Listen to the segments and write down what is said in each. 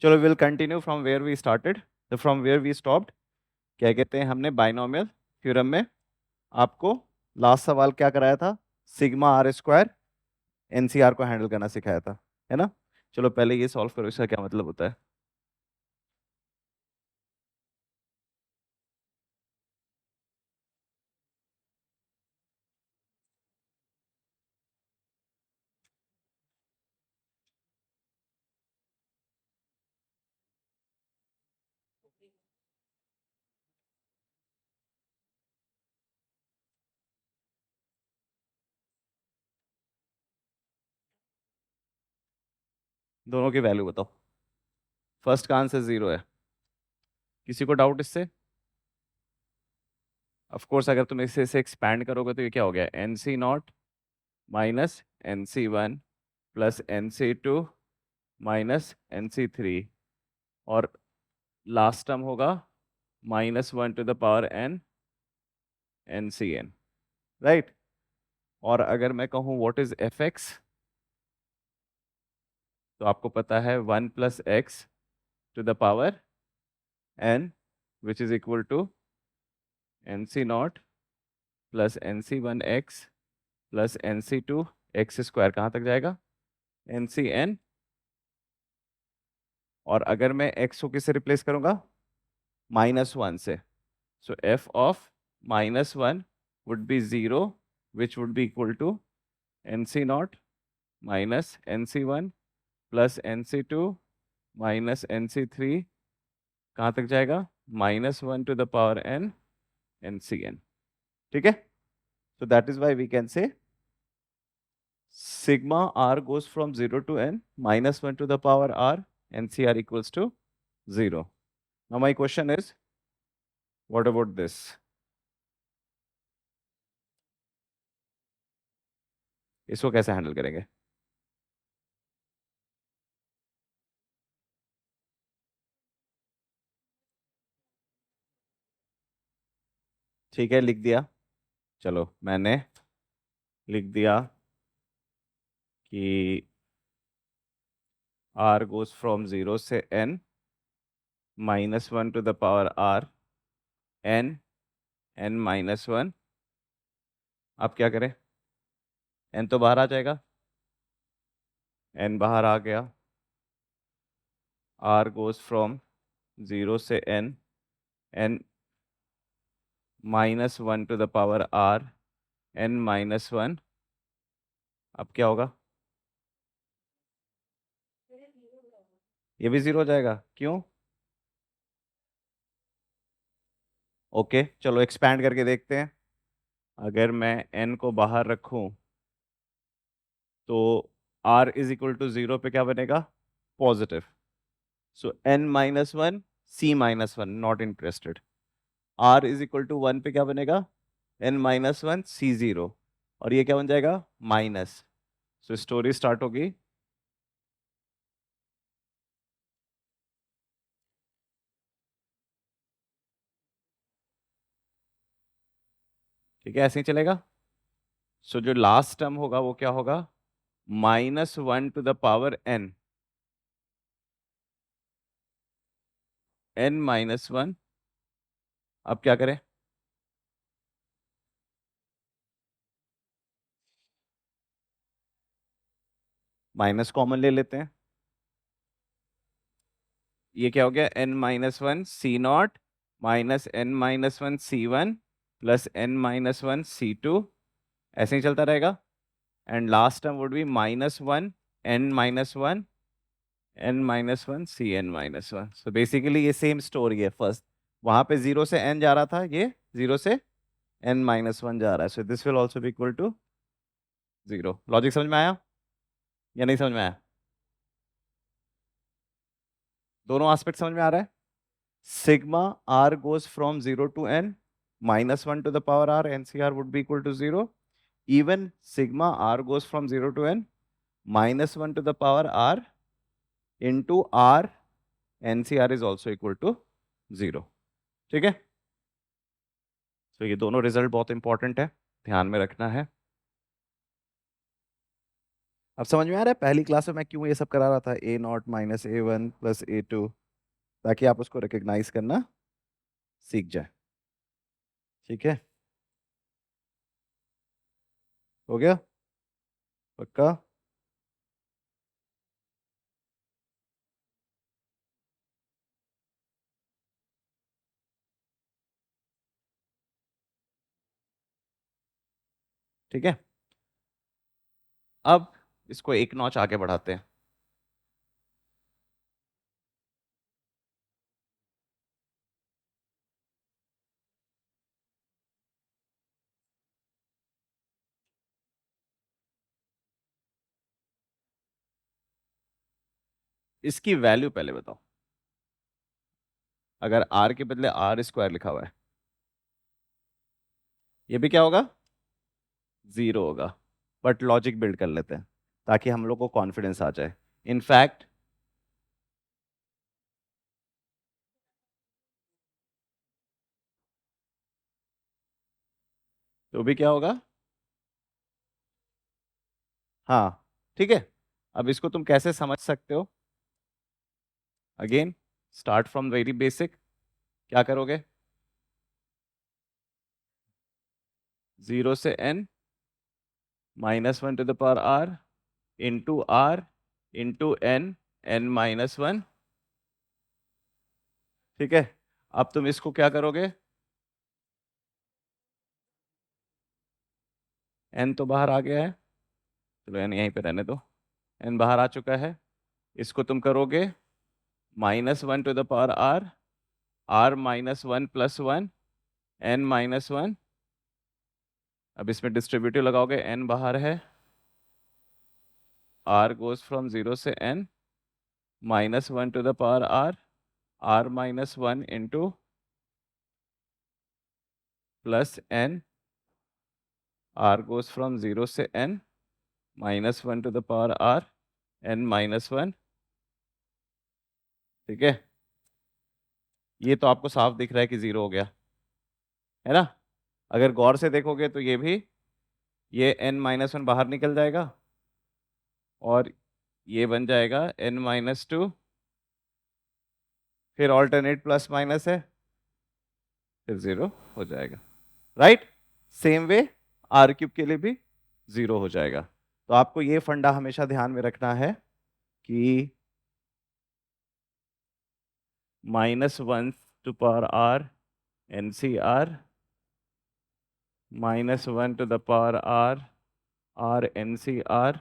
चलो will continue from where we started, from where we stopped. क्या कहते हैं, हमने बाइनोमियल थ्योरम में आपको लास्ट सवाल क्या कराया था, सिग्मा आर स्क्वायर एनसीआर को हैंडल करना सिखाया था, है ना। चलो पहले ये सॉल्व करो, इसका क्या मतलब होता है। दोनों की वैल्यू बताओ। फर्स्ट का आंसर 0 है, किसी को डाउट इससे। ऑफ कोर्स अगर तुम इसे एक्सपैंड करोगे तो ये क्या हो गया, N C not minus N C one plus N C two minus N C three, और लास्ट टर्म होगा -1 to the power N N C N, right. और अगर मैं कहूँ व्हाट इज एफ एक्स, तो आपको पता है 1 plus X to the power N, which is equal to N C not plus N C one X plus N C two X square, कहाँ तक जाएगा, एन सी एन। और अगर मैं एक्स को किससे रिप्लेस करूंगा, -1 से, so F of -1 would be 0, which would be equal to N C not minus N C one plus N C two minus N C three, कहाँ तक जाएगा, -1 to the power N N C N. ठीक है, so that is why we can say sigma r goes from 0 to n -1 to the power r ncr equals to 0. Now my question is, what about this? इसको कैसे handle करेंगे। ठीक है, लिख दिया। चलो मैंने लिख दिया कि r goes from 0 से n -1 to the power r n n -1। अब क्या करें, n तो बाहर आ जाएगा, n बाहर आ गया, r goes from 0 से n n -1 to the power r n -1। अब क्या होगा, ये भी 0 हो जाएगा, क्यों। ओके चलो एक्सपैंड करके देखते हैं। अगर मैं n को बाहर रखूं तो r इज इक्वल टू 0 पे क्या बनेगा, पॉजिटिव। So n -1 c -1, not interested. r is equal to 1 पे क्या बनेगा, n -1 c 0, और ये क्या बन जाएगा, माइनस। सो स्टोरी स्टार्ट होगी, ठीक है, ऐसे ही चलेगा। सो जो लास्ट टर्म होगा वो क्या होगा, -1 to the power n n -1। अब क्या करें, माइनस कॉमन ले लेते हैं। ये क्या हो गया, n-1 C not minus n-1 C one plus n-1 C two, ऐसे ही चलता रहेगा। And last term would be -1 n-1 n-1 C n-1। So basically ये सेम स्टोरी है, फर्स्ट वहां पे 0 से n जा रहा था, ये 0 से n-1 जा रहा है, so this will also be equal to 0। Logic समझ में आया या नहीं समझ में आया, दोनों एस्पेक्ट समझ में आ रहा है। Sigma r goes from 0 to n, -1 to the power r ncr would be equal to 0. Even sigma r goes from 0 to n, -1 to the power r into r ncr is also equal to 0. ठीक है, तो ये दोनों result बहुत important है, ध्यान में रखना है। अब समझ में आ रहा है पहली क्लास में मैं क्यों ये सब करा रहा था, a0 minus a1 plus a2, ताकि आप उसको रिकग्नाइज करना सीख जाए। ठीक है, हो गया पक्का? ठीक है, अब इसको एक नॉच आगे बढ़ाते हैं। इसकी वैल्यू पहले बताओ। अगर r के बदले r स्क्वायर लिखा हुआ है, ये भी क्या होगा? 0 होगा। बट लॉजिक बिल्ड कर लेते हैं ताकि हम लोग को कॉन्फिडेंस आ जाए। इनफैक्ट तो भी क्या होगा? हाँ, ठीक है। अब इसको तुम कैसे समझ सकते हो? Again start from very basic. क्या करोगे? 0 से n -1 to the power r into r into n, n -1। ठीक है, अब तुम इसको क्या करोगे? n तो बाहर आ गया है, चलो n यहीं पे रहने दो। n बाहर आ चुका है, इसको तुम करोगे -1 to the power r, r -1 plus 1, n -1। अब इसमें डिस्ट्रीब्यूटिव लगाओगे, n बाहर है, r गोज फ्रॉम 0 से n, -1 to the power r, r -1 into plus n, r goes from 0 से n, -1 to the power r, n -1। ठीक है, ये तो आपको साफ दिख रहा है कि 0 हो गया, है ना? अगर गौर से देखोगे तो ये भी, ये n -1 बाहर निकल जाएगा और ये बन जाएगा n -2, फिर ऑल्टरनेट प्लस माइनस है, फिर 0 हो जाएगा। Right? Same way R cube के लिए भी 0 हो जाएगा। तो आपको ये फंडा हमेशा ध्यान में रखना है कि -1 to power r NCR, -1 to the power r r NCR,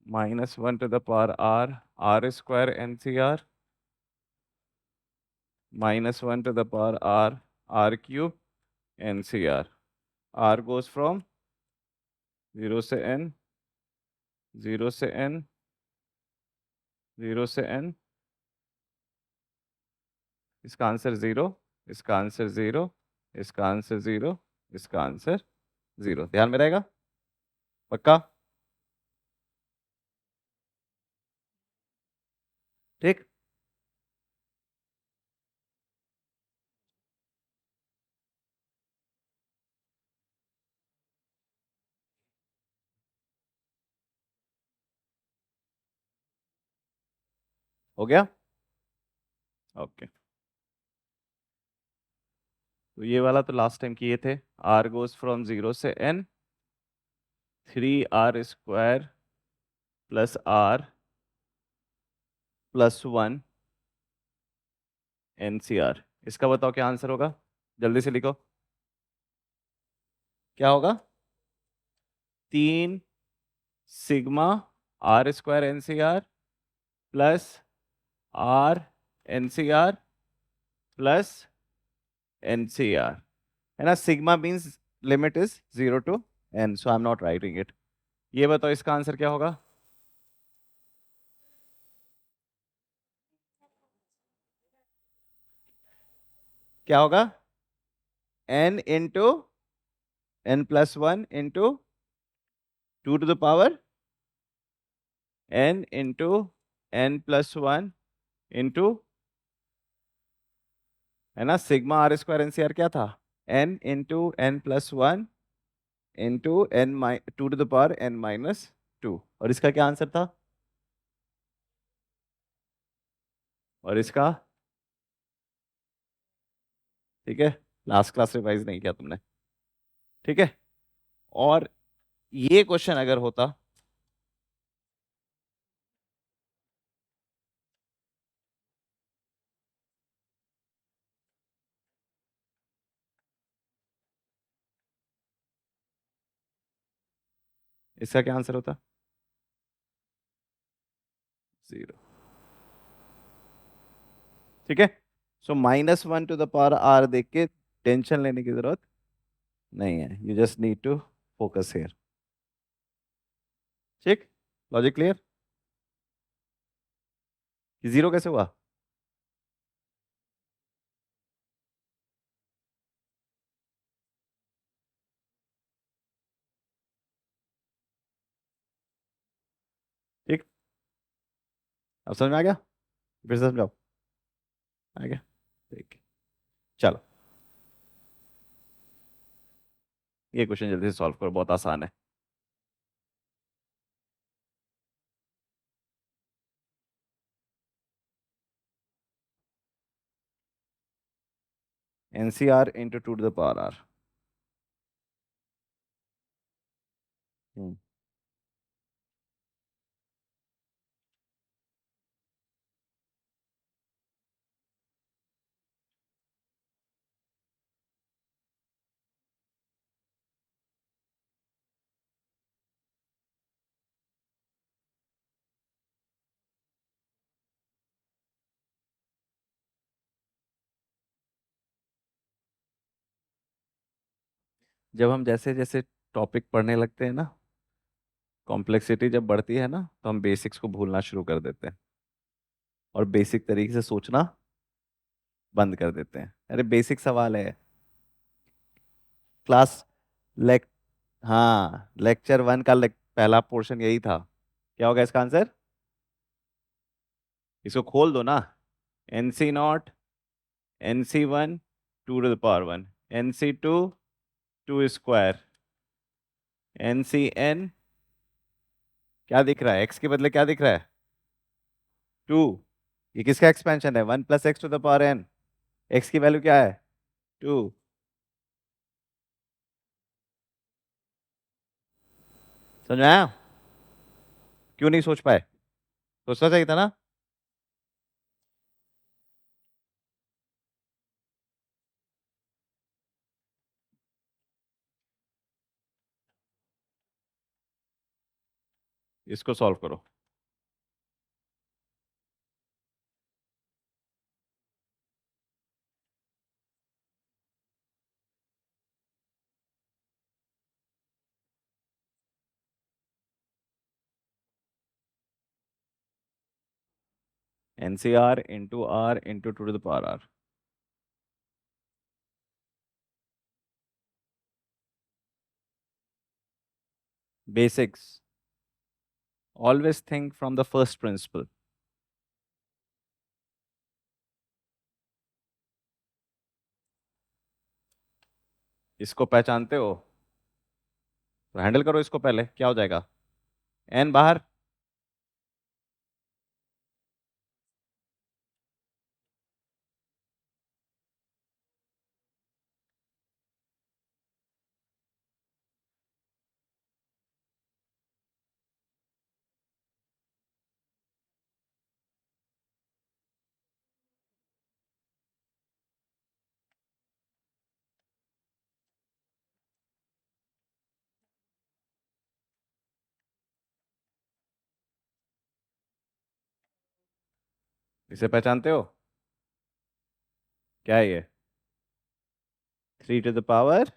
-1 to the power r r square NCR, -1 to the power r r cube NCR। r goes from 0 से n, 0 से n, 0 से n। इसका आंसर 0, इसका answer 0, इसका answer 0, इसका answer 0। ध्यान में रहेगा? पक्का? ठीक, हो गया? ओके, तो ये वाला तो लास्ट टाइम किए थे। r गोज फ्रॉम 0 से n, 3r square plus r plus 1 NCR। इसका बताओ क्या आंसर होगा? जल्दी से लिखो, क्या होगा? 3 sigma r square NCR plus r NCR plus NCR, है ना? Sigma means limit is 0 to n, so I am not writing it. ये बताओ इसका आंसर क्या होगा? क्या होगा? n into n plus 1 into 2 to the power n into n plus 1 into, है ना? सिग्मा r स्क्वायर NCR क्या था? n into n plus 1 into n 2 to the power n minus 2। और इसका क्या आंसर था? और इसका? ठीक है, लास्ट क्लास रिवाइज नहीं किया तुमने। ठीक है, और ये क्वेश्चन अगर होता, इसका क्या आंसर होता? 0। ठीक है, so -1 to the power R देख के टेंशन लेने की जरूरत नहीं है, you just need to focus here. ठीक, लॉजिक क्लियर? कि 0 कैसे हुआ? ठीक, अब समझ में आ गया? फिर से समझाओ। आ गया? ठीक, चलो ये क्वेश्चन जल्दी से सॉल्व करो, बहुत आसान है। NCR into 2 to the power R. जब हम जैसे जैसे टॉपिक पढ़ने लगते हैं ना, कॉम्प्लेक्सिटी जब बढ़ती है ना, तो हम बेसिक्स को भूलना शुरू कर देते हैं और बेसिक तरीके से सोचना बंद कर देते हैं। अरे बेसिक सवाल है, क्लास लेक हाँ, लेक्चर 1 का पहला पोर्शन यही था। क्या होगा इसका आंसर? इसको खोल दो ना। NC0, NC1 2 to the power 1, NC2 2 square, NCN क्या दिख रहा है? x के बदले क्या दिख रहा है? 2। ये किसका एक्सपेंशन है? 1 + x to the power n। x की वैल्यू क्या है? 2। समझ में आया? क्यों नहीं सोच पाए? सोचना चाहिए था ना। इसको सॉल्व करो। NCR into R into 2 to the power R। Basics, always think from the first principle. इसको पहचानते हो तो हैंडल करो इसको पहले, क्या हो जाएगा? n बाहर, इसे पहचानते हो? क्या है ये? 3 टू द पावर।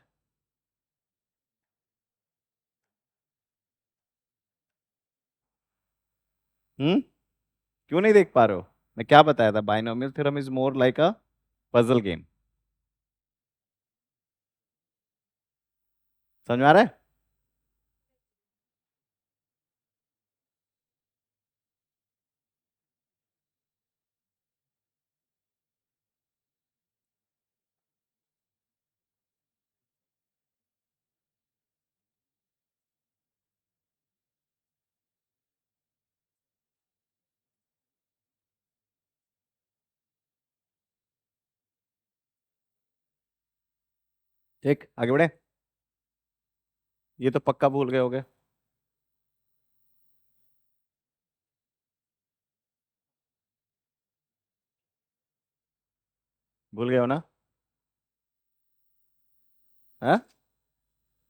क्यों नहीं देख पा रहे हो? मैं क्या बताया था? Binomial theorem is more like a puzzle game. समझ में आ रहा है? ठीक, आगे बढ़े। ये तो पक्का भूल गए होगे। भूल गए हो ना? हाँ,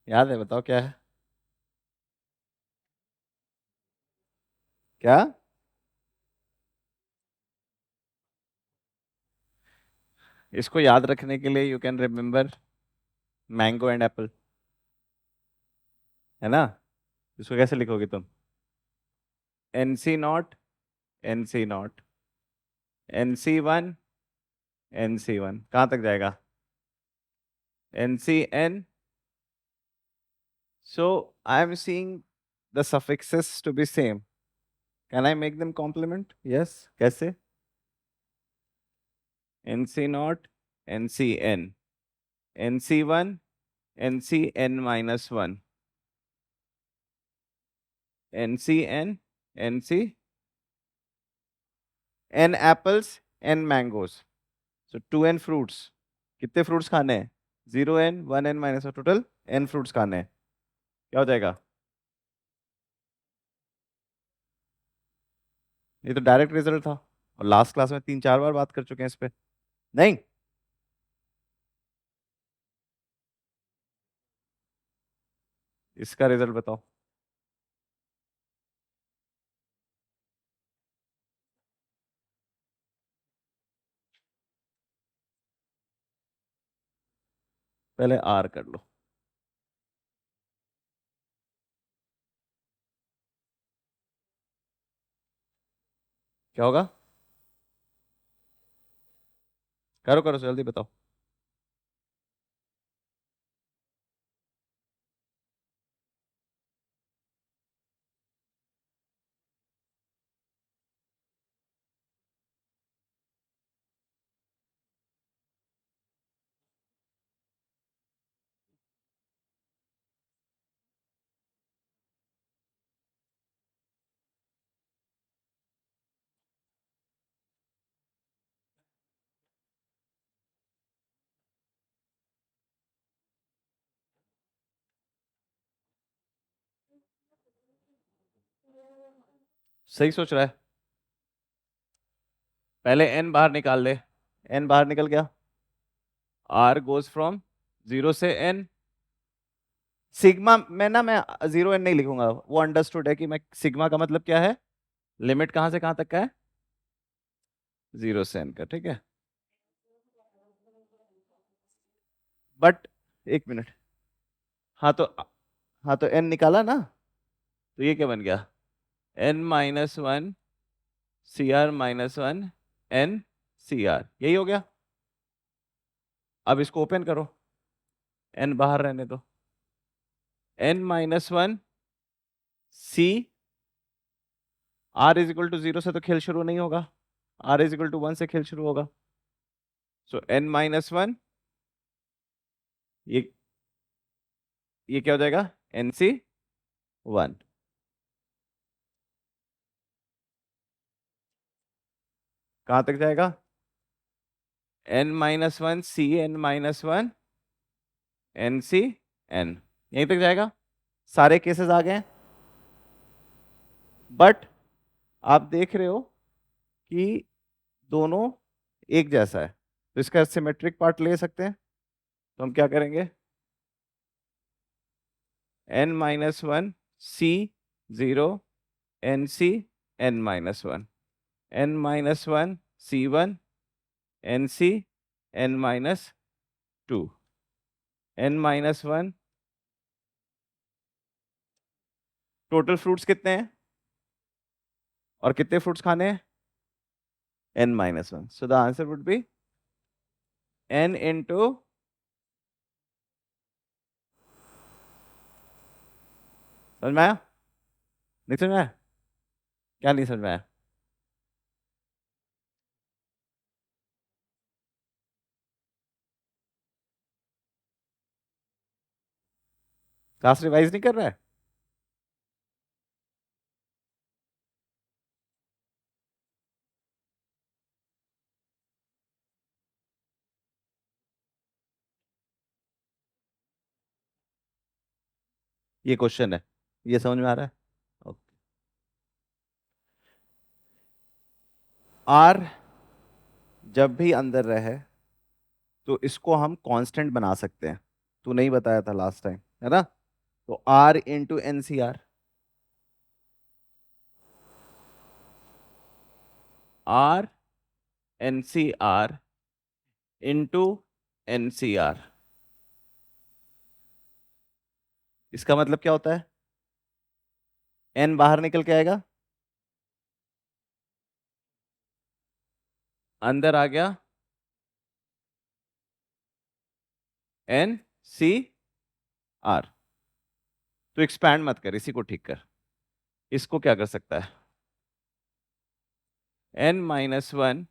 याद है? बताओ क्या है। क्या? इसको याद रखने के लिए you can remember mango and apple, है ना? इसको कैसे लिखोगे तुम? N C not, N C not, N C one, N C one, कहाँ तक जाएगा? N C N. So I am seeing the suffixes to be same. Can I make them complement? Yes. कैसे? N C not, N C N, N C one, N C N minus one, N C N, N C N apples, N mangoes, so two N fruits. कितने fruits खाने हैं? Zero N, one N minus, total N fruits खाने हैं। क्या हो जाएगा? ये तो डायरेक्ट रिजल्ट था, और लास्ट क्लास में 3-4 बार बात कर चुके हैं इस पे। नहीं, इसका रिजल्ट बताओ। पहले आर कर लो। क्या होगा? करो करो जल्दी बताओ। सही सोच रहा है। पहले एन बाहर निकाल ले। एन बाहर निकल गया। आर गोज फ्रॉम जीरो से एन। सिग्मा में ना मैं जीरो एन नहीं लिखूंगा, वो अंडरस्टूड है कि मैं सिग्मा का मतलब क्या है, लिमिट कहाँ से कहाँ तक का है, जीरो से एन का, ठीक है। बट एक मिनट, हाँ तो, हाँ तो एन निकाला ना, तो ये क्या बन गया? N minus one C R minus one N C R, यही हो गया। अब इसको ओपन करो, एन बाहर रहने दो। N minus one C, R is equal to zero से तो खेल शुरू नहीं होगा, R is equal to one से खेल शुरू होगा। सो एन माइनस वन, ये क्या हो जाएगा? N C one. कहाँ तक जाएगा? N minus one C N minus one N C N, यहीं तक जाएगा। सारे केसेस आ गए। बट आप देख रहे हो कि दोनों एक जैसा है, तो इसका सिमेट्रिक पार्ट ले सकते हैं। तो हम क्या करेंगे? N minus one C zero, N C N minus one, N minus one C one, N C N minus two, N minus one. Total fruits कितने हैं और कितने फ्रूट्स खाने हैं? N minus one. So the answer would be N into, समझ में आया? नहीं समझ में आया? क्या नहीं समझ में आया? क्लास रिवाइज नहीं कर रहा है? ये क्वेश्चन है, ये समझ में आ रहा है? ओके। आर जब भी अंदर रहे तो इसको हम कांस्टेंट बना सकते हैं, तू नहीं बताया था लास्ट टाइम, है ना? तो R into N C R, R N C R into N C R, इसका मतलब क्या होता है? एन बाहर निकल के आएगा, अंदर आ गया एन सी आर। तो एक्सपैंड मत कर, इसी को ठीक कर। इसको क्या कर सकता है? एन माइनस वन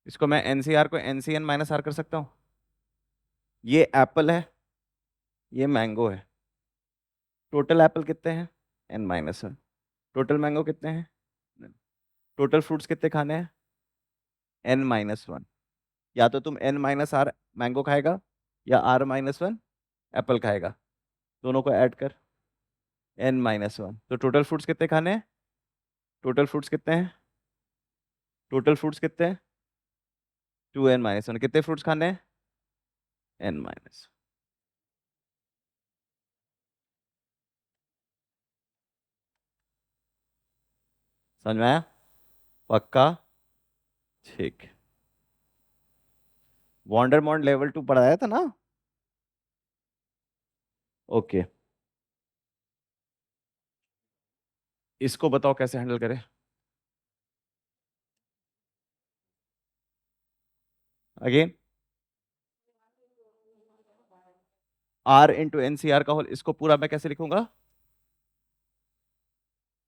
इसको मैं एनसीआर को एनसीएन माइनस आर कर सकता हूं। ये एप्पल है, ये मैंगो है। टोटल एप्पल कितने हैं? N minus one. Total mango कितने हैं? टोटल फ्रूट्स कितने खाने हैं? N minus one. या तो तुम एन माइनस आर मैंगो खाएगा, या आर माइनस वन एप्पल खाएगा। दोनों को ऐड कर, एन माइनस वन। तो टोटल फ्रूट्स कितने खाने हैं? टोटल फ्रूट्स कितने हैं? टोटल फ्रूट्स कितने हैं? Two N minus one. कितने फ्रूट्स खाने हैं? N minus. समझ में आया? पक्का? ठीक। वॉन्डरमॉन्ट लेवल 2 पढ़ाया था ना? ओके। इसको बताओ कैसे हैंडल करें। Again, R into N C R का होल, इसको पूरा मैं कैसे लिखूंगा?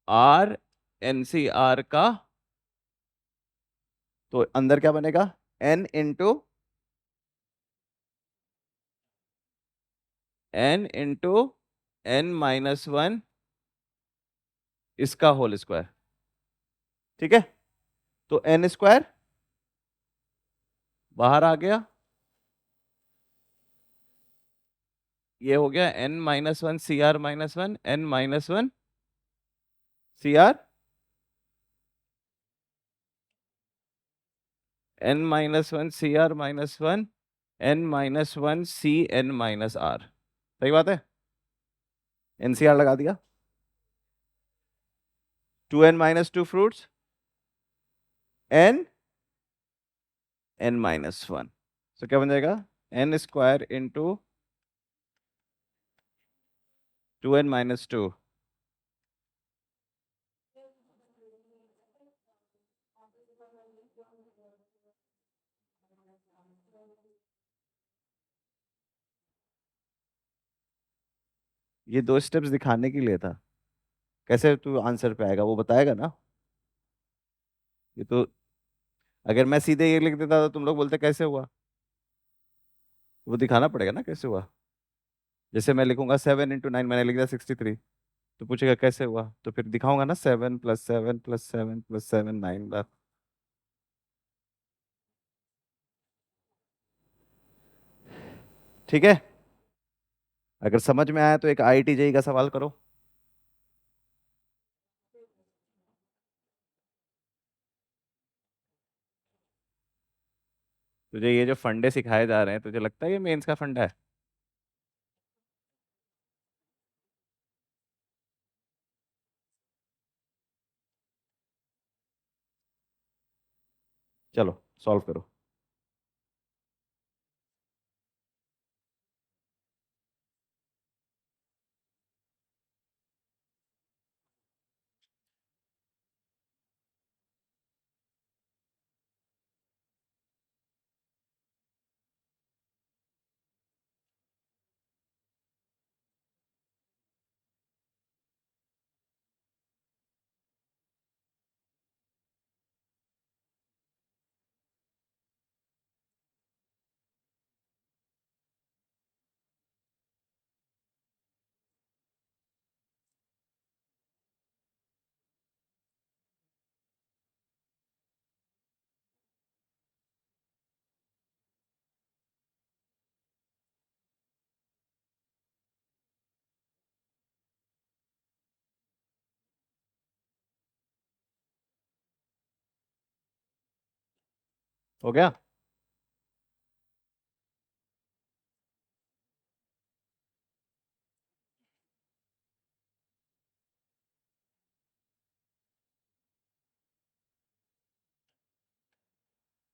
आर एन सी आर का, तो अंदर क्या बनेगा? N into N minus one इसका होल स्क्वायर। ठीक है? तो एन स्क्वायर बाहर आ गया, ये हो गया N minus one C R minus one, N minus one C R, N minus one C R minus one, N minus one C N minus R. सही बात है? एनसीआर लगा दिया। Two N minus two fruits, N N minus one. तो क्या बन जाएगा? N square into two N minus two. ये दो स्टेप्स दिखाने के लिए था, कैसे तू आंसर पे आएगा वो बताएगा ना। ये तो, अगर मैं सीधे ये लिख देता तो तुम लोग बोलते कैसे हुआ, वो दिखाना पड़ेगा ना कैसे हुआ। जैसे मैं लिखूंगा 7 इंटू 9, मैंने लिख दिया 63, तो पूछेगा कैसे हुआ, तो फिर दिखाऊंगा ना 7 + 7 + 7 + 7 9 बार। ठीक है? अगर समझ में आया तो एक आईआईटी जेई का सवाल करो। तुझे ये जो फंडे सिखाए जा रहे हैं, तुझे लगता है ये मेंस का फंडा है? चलो सॉल्व करो। हो गया?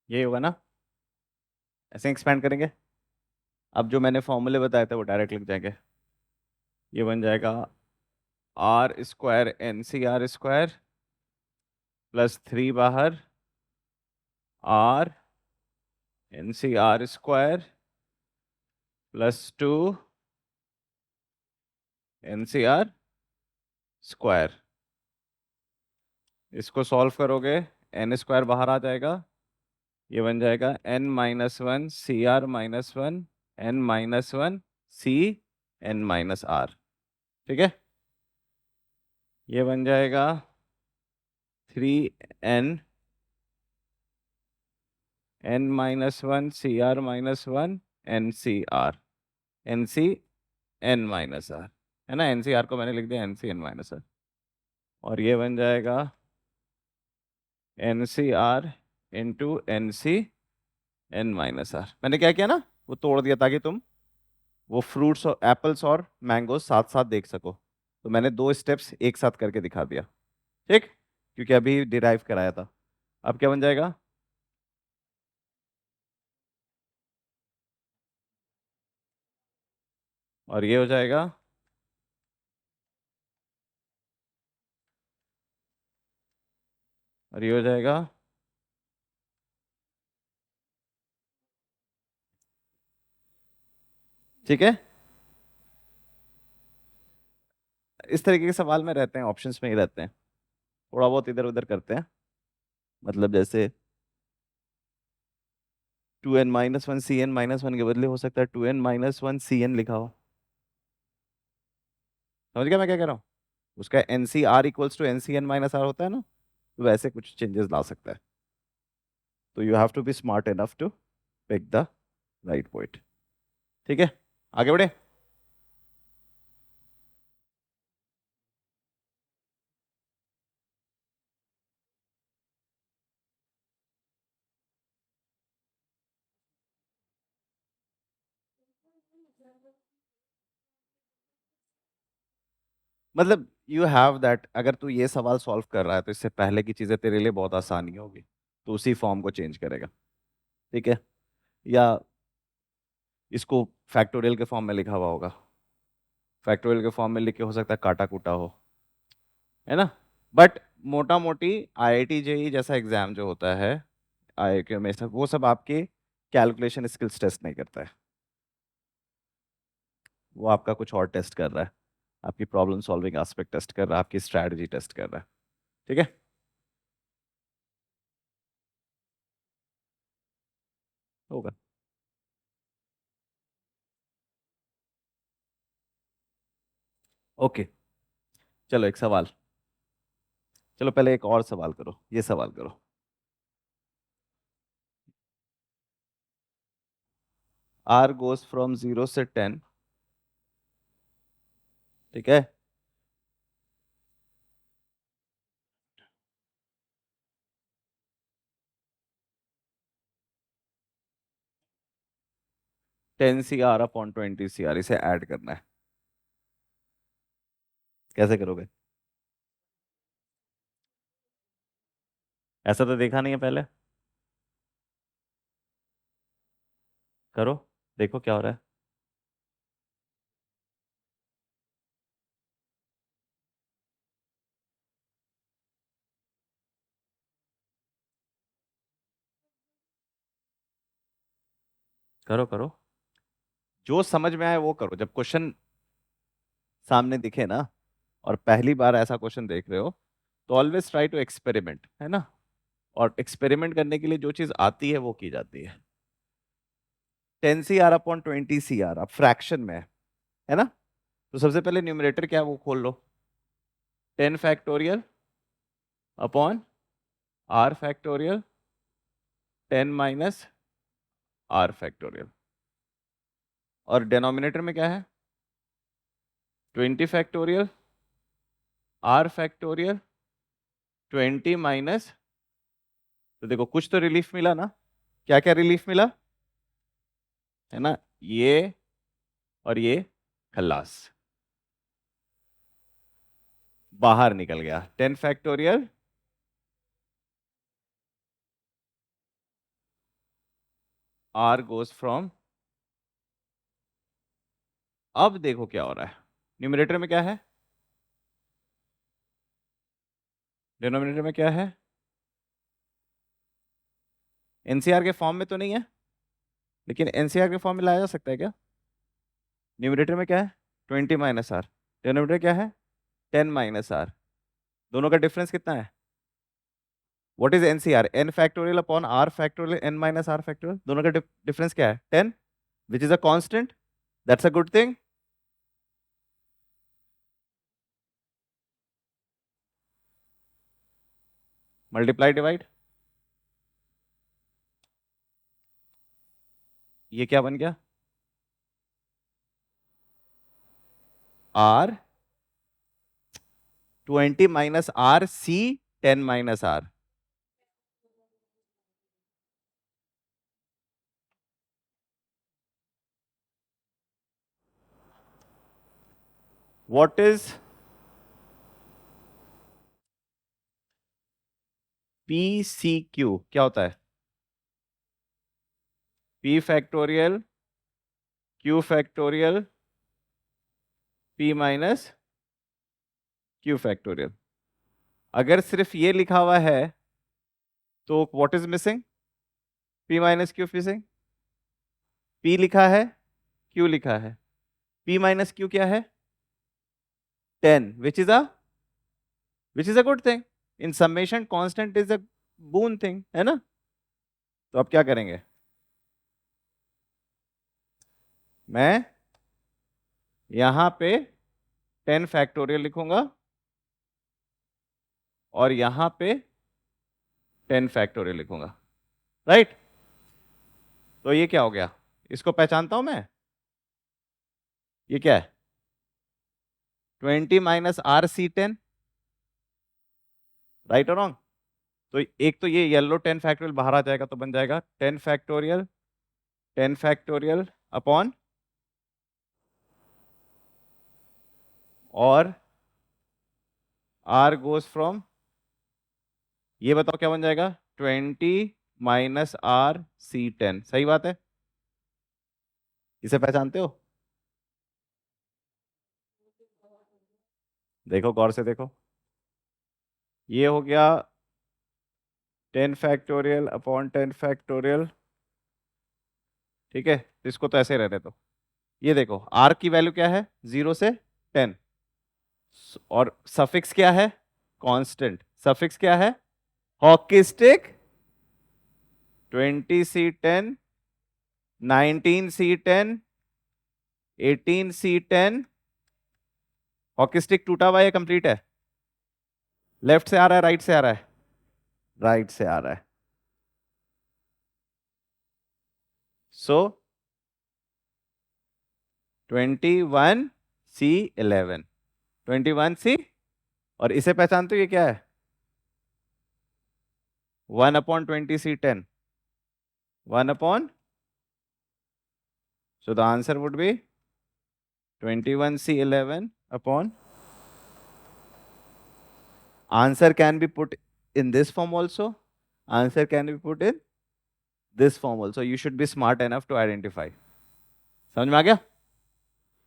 ये होगा ना? ऐसे एक्सपेंड करेंगे। अब जो मैंने फॉर्मूले बताए थे वो डायरेक्ट लिख जाएंगे। ये बन जाएगा R square N C R square plus 3 बाहर R N C R square plus 2 N C R square. इसको सॉल्व करोगे एन स्क्वायर बाहर आ जाएगा। ये बन जाएगा N minus one C R minus one N minus one C N minus R. ठीक है? ये बन जाएगा 3n n minus one C R minus one N C R N C N minus are, है ना? एन सी आर को मैंने लिख दिया N C N minus R. और ये बन जाएगा N C R into N C N minus R. मैंने क्या किया ना, वो तोड़ दिया ताकि तुम वो फ्रूट्स और एप्पल्स और मैंगोज साथ साथ देख सको। तो मैंने 2 स्टेप्स एक साथ करके दिखा दिया। ठीक? क्योंकि अभी डिराइव कराया था। अब क्या बन जाएगा? और ये हो जाएगा और ये हो जाएगा ठीक है? इस तरीके के सवाल में रहते हैं, ऑप्शंस में ही रहते हैं, थोड़ा बहुत इधर उधर करते हैं। मतलब जैसे 2n-1 cn-1 के बदले हो सकता है 2n-1 cn लिखा हो। समझ गया मैं क्या कह रहा हूँ? उसका N C R equals to N C N minus R होता है ना, तो वैसे कुछ चेंजेस ला सकता है। तो you have to be smart enough to pick the right point. ठीक है? आगे बढ़े। मतलब यू हैव दैट, अगर तू ये सवाल सॉल्व कर रहा है तो इससे पहले की चीजें तेरे लिए बहुत आसानी होगी, तो उसी फॉर्म को चेंज करेगा। ठीक है? या इसको फैक्टोरियल के फॉर्म में लिखा हुआ होगा, फैक्टोरियल के फॉर्म में लिख के हो सकता है काटा कूटा हो, है ना? बट मोटा मोटी आईआईटी जेई जैसा एग्जाम जो होता है आईआईटी में, सब वो सब आपके कैलकुलेशन स्किल्स टेस्ट नहीं करता है। वो आपका कुछ और टेस्ट कर रहा है, आपकी प्रॉब्लम सॉल्विंग एस्पेक्ट टेस्ट कर रहा है, आपकी स्ट्रैटेजी टेस्ट कर रहा है। ठीक है? होगा। ओके, चलो एक सवाल। चलो पहले एक और सवाल करो, ये सवाल करो। आर गोज फ्रॉम 0 से 10। ठीक है? 10 C R upon 20 C R, इसे ऐड करना है। कैसे करोगे? ऐसा तो देखा नहीं है पहले। करो, देखो क्या हो रहा है। करो करो, जो समझ में आए वो करो। जब क्वेश्चन सामने दिखे ना, और पहली बार ऐसा क्वेश्चन देख रहे हो, तो ऑलवेज ट्राई टू एक्सपेरिमेंट, है ना? और एक्सपेरिमेंट करने के लिए जो चीज आती है वो की जाती है। 10 CR/20 CR अब फ्रैक्शन में है ना? तो सबसे पहले न्यूमरेटर क्या है वो खोल लो। 10 factorial upon R factorial 10 - R factorial. और डिनोमिनेटर में क्या है? 20 फैक्टोरियल आर फैक्टोरियल 20 माइनस, तो देखो कुछ तो रिलीफ मिला ना, क्या क्या रिलीफ मिला, है ना, ये और ये खल्लास, बाहर निकल गया 10 फैक्टोरियल r गोज फ्रॉम। अब देखो क्या हो रहा है, न्यूमरेटर में क्या है, डिनोमिनेटर में क्या है, एनसीआर के फॉर्म में तो नहीं है, लेकिन एनसीआर के फॉर्म में लाया जा सकता है क्या। न्यूमरेटर में क्या है 20 माइनस आर, डिनोमिनेटर क्या है 10 माइनस आर, दोनों का डिफरेंस कितना है, what is NCR, N factorial upon R factorial N minus R factorial, दोनों का डिफरेंस क्या है 10, which is a constant, that's a good thing. Multiply divide, ये क्या बन गया R 20 minus R C 10 minus R, what is P C Q, क्या होता है P factorial Q factorial P minus Q factorial. अगर सिर्फ ये लिखा हुआ है तो what is missing, P minus Q missing, P लिखा है क्यू लिखा है, पी माइनस क्यू क्या है 10, which is a good thing, in summation constant is a boon thing, है ना। तो अब क्या करेंगे, मैं यहां पे 10 फैक्टोरियल लिखूंगा और यहां पे 10 फैक्टोरियल लिखूंगा, राइट। तो ये क्या हो गया, इसको पहचानता हूं मैं, ये क्या है 20 माइनस आर सी 10, राइट और रॉन्ग। तो एक तो ये येलो 10 फैक्टोरियल बाहर आ जाएगा तो बन जाएगा 10 फैक्टोरियल 10 फैक्टोरियल अपॉन, और r गोज फ्रॉम, ये बताओ क्या बन जाएगा 20 माइनस आर सी 10, सही बात है, इसे पहचानते हो, देखो गौर से देखो, ये हो गया 10 फैक्टोरियल अपॉन 10 फैक्टोरियल, ठीक है, तो इसको तो ऐसे रहने दो। ये देखो r की वैल्यू क्या है 0 से 10, और सफिक्स क्या है कांस्टेंट, सफिक्स क्या है हॉकी स्टिक 20 सी 10 19 सी 10 18 सी 10, हॉकी स्टिक टूटा हुआ है कंप्लीट है, लेफ्ट से आ रहा है राइट से आ रहा है, राइट से आ रहा है, सो 21 सी 11, 21 सी, और इसे पहचानते हो ये क्या है 1 upon 20 C 10, 1 upon, so the answer would be 21 C 11 upon, answer can be put in this form also, answer can be put in this form also, you should be smart enough to identify। समझ में आ गया,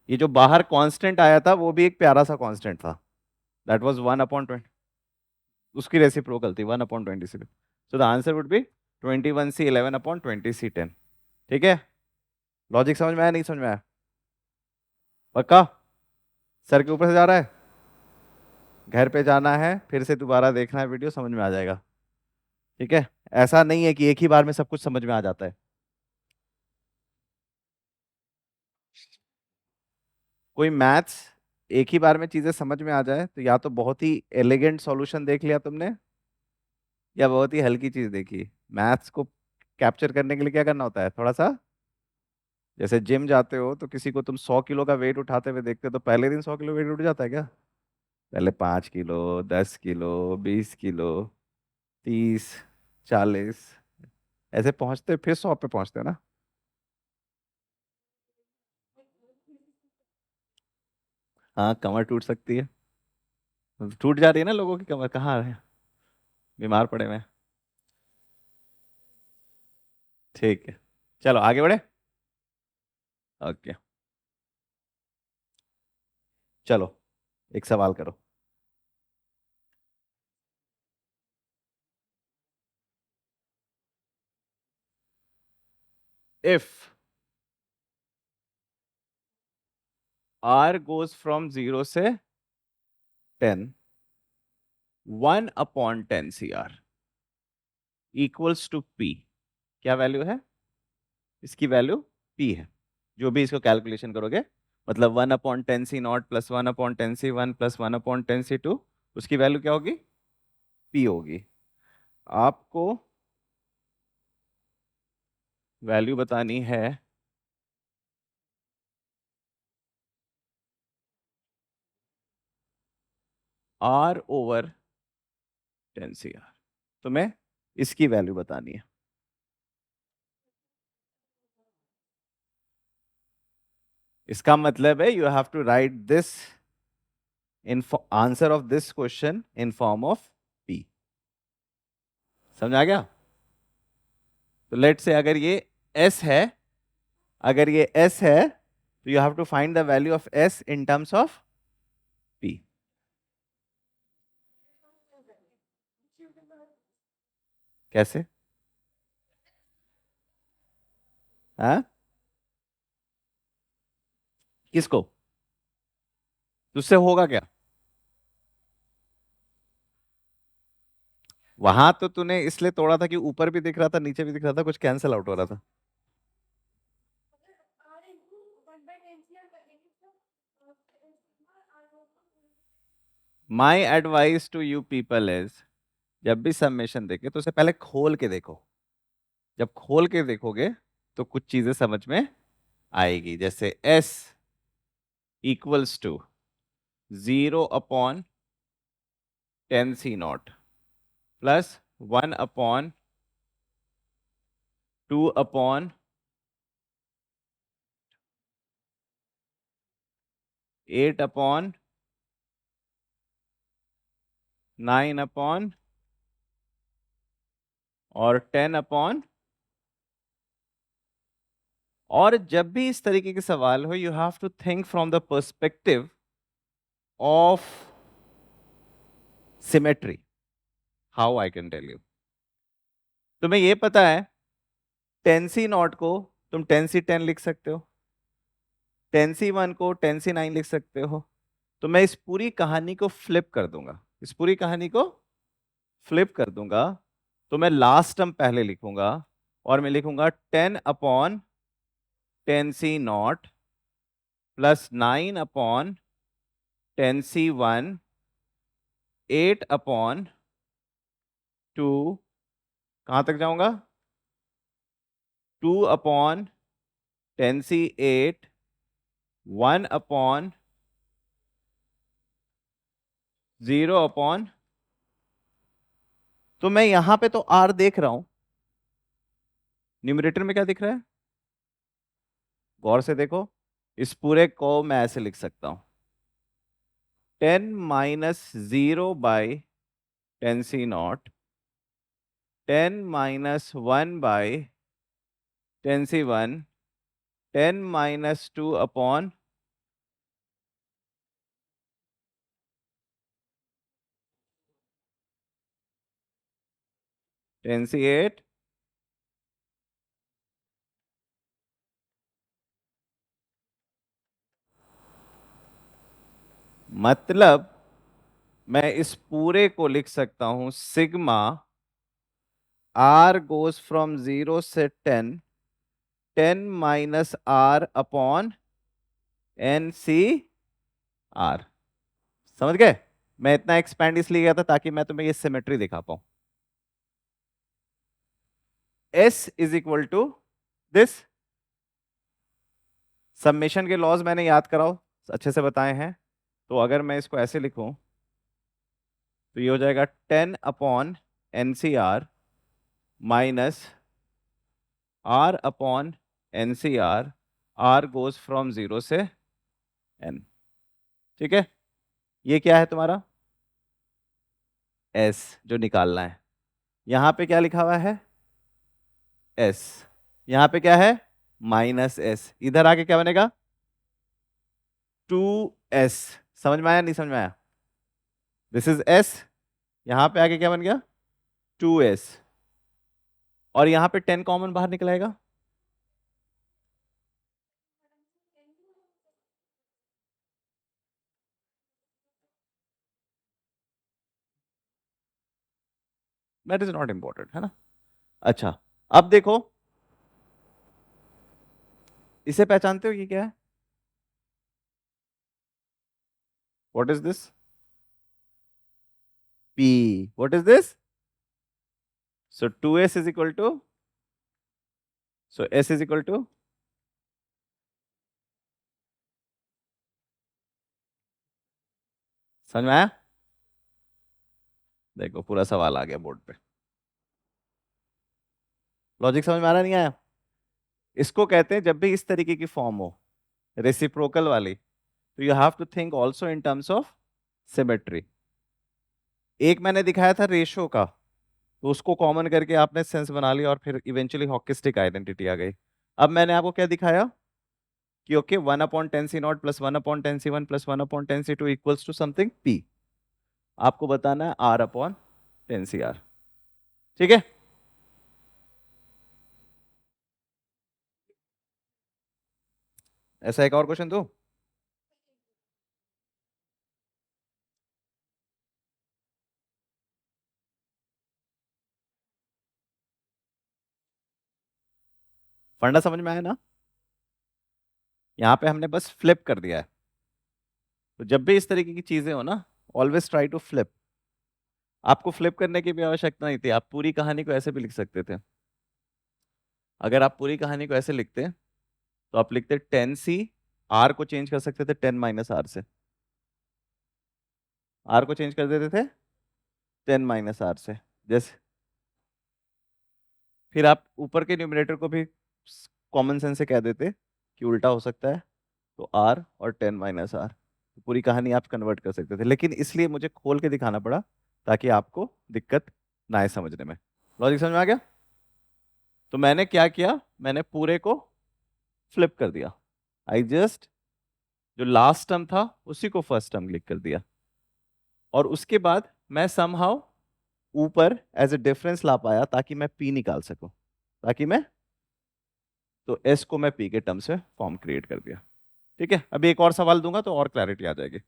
ये जो बाहर constant आया था वो भी एक प्यारा सा कांस्टेंट था, दैट वाज 1 अपॉन 20, उसकी रेसिप्रोकल थी 1 upon 20 C, so the answer would be 21 C 11 upon 20 C 10, ठीक है। लॉजिक समझ में आया नहीं समझ में आया, पक्का, सर के ऊपर से जा रहा है, घर पे जाना है फिर से दोबारा देखना है वीडियो, समझ में आ जाएगा, ठीक है। ऐसा नहीं है कि एक ही बार में सब कुछ समझ में आ जाता है, कोई मैथ्स एक ही बार में चीजें समझ में आ जाए तो या तो बहुत ही एलिगेंट सॉल्यूशन देख लिया तुमने, या बहुत ही हल्की चीज देखी। मैथ्स को कैप्चर करने के लिए क्या करना होता है, थोड़ा सा, जैसे जिम जाते हो तो किसी को तुम 100 किलो का वेट उठाते हुए देखते हो तो पहले दिन 100 किलो वेट उठ जाता है क्या, पहले 5 किलो 10 किलो 20 किलो 30 40, ऐसे पहुंचते फिर 100 पे पहुंचते ना। हाँ, कमर टूट सकती है, टूट जा रही है ना लोगों की कमर, कहाँ है, बीमार पड़े हुए हैं। ठीक है, चलो आगे बढ़े। ओके, चलो एक सवाल करो। इफ r goes from 0 से 10, 1/10 CR इक्वल्स टू p, क्या वैल्यू है इसकी? वैल्यू p है। जो भी इसको कैलकुलेशन करोगे, मतलब 1/10 C0 plus 1/10 C1 plus 1/10 C2, उसकी वैल्यू क्या होगी? p होगी। आपको वैल्यू बतानी है r/10 CR, तुम्हें इसकी वैल्यू बतानी है। इसका मतलब है you have to write this in answer of this question in form of p। समझ आ गया? तो लेट से अगर ये s है, अगर ये s है तो you have to find the value of s in terms of p। कैसे? हाँ, किसको? तुझसे होगा क्या? वहां तो तूने इसलिए तोड़ा था कि ऊपर भी दिख रहा था नीचे भी दिख रहा था, कुछ कैंसिल आउट हो रहा था। My advice to you people is, जब भी सबमिशन देखे तो उसे पहले खोल के देखो। जब खोल के देखोगे तो कुछ चीजें समझ में आएगी, जैसे s equals to 0/10 C0 plus 1/2/8/9 और 10 और जब भी इस तरीके के सवाल हो, you have to think from the perspective of symmetry. How I can tell you, तुम्हें ये पता है 10 C0 को तुम 10 C10 लिख सकते हो, 10 C1 को 10 C9 लिख सकते हो। तो मैं इस पूरी कहानी को फ्लिप कर दूंगा, इस पूरी कहानी को फ्लिप कर दूंगा। तो मैं लास्ट टर्म पहले लिखूंगा और मैं लिखूंगा 10/10 C0 प्लस 9/10 C1, 8/2, कहां तक जाऊंगा? 2/10 C8, 1/0 तो मैं यहां पे तो r देख रहा हूं, न्यूमरेटर में क्या दिख रहा है? गौर से देखो, इस पूरे को मैं ऐसे लिख सकता हूं, 10-0/10 C0, 10-1/10 C1, 10-2/10 C8। मतलब मैं इस पूरे को लिख सकता हूं सिग्मा r गोज फ्रॉम 0 से 10, 10-r/n/C/r। समझ गए? मैं इतना एक्सपैंड इसलिए किया था ताकि मैं तुम्हें ये सिमेट्री दिखा पाऊं। s is equal to this, submission के लॉज मैंने याद कराओ, अच्छे से बताए हैं। तो अगर मैं इसको ऐसे लिखूं तो ये हो जाएगा 10/NCR minus R upon NCR, R goes from 0 से N। ठीक है, ये क्या है तुम्हारा S जो निकालना है। यहां पे क्या लिखा हुआ है S, यहां पे क्या है -S, इधर आके क्या बनेगा 2S। समझ में आया नहीं समझ में आया? दिस इज S, यहां पे आके क्या बन गया 2S, और यहां पे 10 कॉमन बाहर निकलेगा। दैट इज नॉट इंपॉर्टेंट, है ना। अच्छा, अब देखो इसे पहचानते हो ये क्या है? What is this? P। What is this? So 2S is equal to, so S is equal to, समझ में आया? देखो पूरा सवाल आ गया बोर्ड पे। लॉजिक समझ में आ रहा नहीं आया? इसको कहते हैं जब भी इस तरीके की फॉर्म हो रेसिप्रोकल वाली, तो you have to think also in terms of symmetry. एक मैंने दिखाया था रेशो का, तो उसको कॉमन करके आपने सेंस बना लिया और फिर इवेंचुअली हॉकिस्टिक आइडेंटिटी आ गई। अब मैंने आपको क्या दिखाया कि okay 1/10C0 plus 1/10C1 plus 1/10C2 equals to something P। आपको बताना है R/10CR। ठीक है, ऐसा एक और क्वेश्चन दो। फंडा समझ में आया ना? यहां पे हमने बस फ्लिप कर दिया है। तो जब भी इस तरीके की चीजें हो ना, ऑलवेज ट्राई टू फ्लिप। आपको फ्लिप करने की भी आवश्यकता नहीं थी, आप पूरी कहानी को ऐसे भी लिख सकते थे। अगर आप पूरी कहानी को ऐसे लिखते तो आप लिखते 10C, R को चेंज कर सकते थे 10 - R से, R को चेंज कर देते थे 10 - R से। जैसे फिर आप ऊपर के न्यूमरेटर को भी कॉमन सेंस से कह देते कि उल्टा हो सकता है, तो R और 10 - R, तो पूरी कहानी आप कन्वर्ट कर सकते थे। लेकिन इसलिए मुझे खोल के दिखाना पड़ा ताकि आपको दिक्कत ना आए समझने में। लॉजिक समझ में आ गया? तो मैंने क्या किया, मैंने पूरे को फ्लिप कर दिया। आई जस्ट जो लास्ट टर्म था उसी को फर्स्ट टर्म लिख कर दिया, और उसके बाद मैं समहाउ ऊपर एज ए डिफरेंस ला पाया ताकि मैं P निकाल सकूं, ताकि मैं, तो S को मैं P के टर्म से फॉर्म क्रिएट कर दिया। ठीक है, अभी एक और सवाल दूंगा तो और क्लैरिटी आ जाएगी।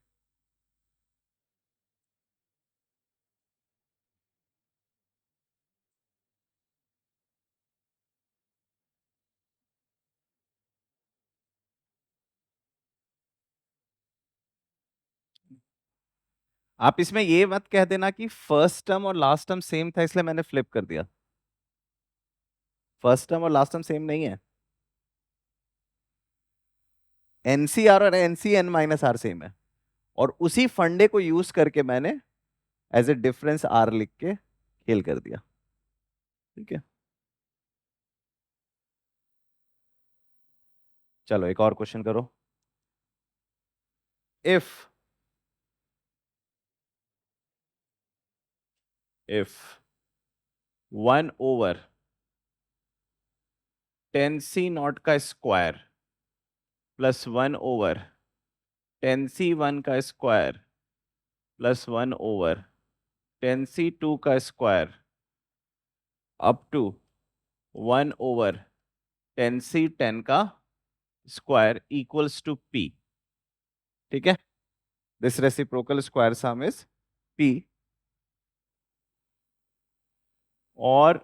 आप इसमें ये मत कह देना कि फर्स्ट टर्म और लास्ट टर्म सेम था इसलिए मैंने फ्लिप कर दिया। फर्स्ट टर्म और लास्ट टर्म सेम नहीं है। NCR और NCN - R सेम है, और उसी फंडे को यूज करके मैंने एज ए डिफरेंस R लिख के खेल कर दिया। ठीक है, चलो एक और क्वेश्चन करो। इफ 1/10C0 का स्क्वायर प्लस 1/10C1 का स्क्वायर प्लस 1/10C2 का स्क्वायर अप टू 1/10C10 का स्क्वायर इक्वल्स टू P। ठीक है, this reciprocal square sum is P, और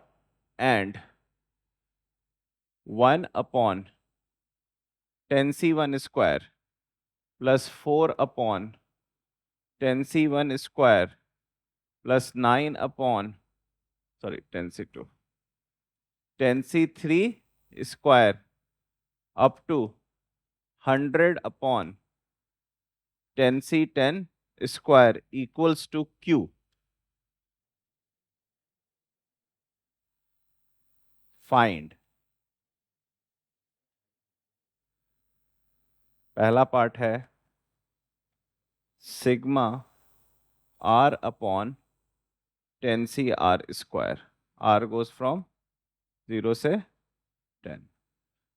and 1/10C1 square plus 4/10C1 square plus 10C2 10C3 square up to 100/10C10 square equals to Q। Find पहला part है sigma r upon 10c r², r goes from 0 से 10,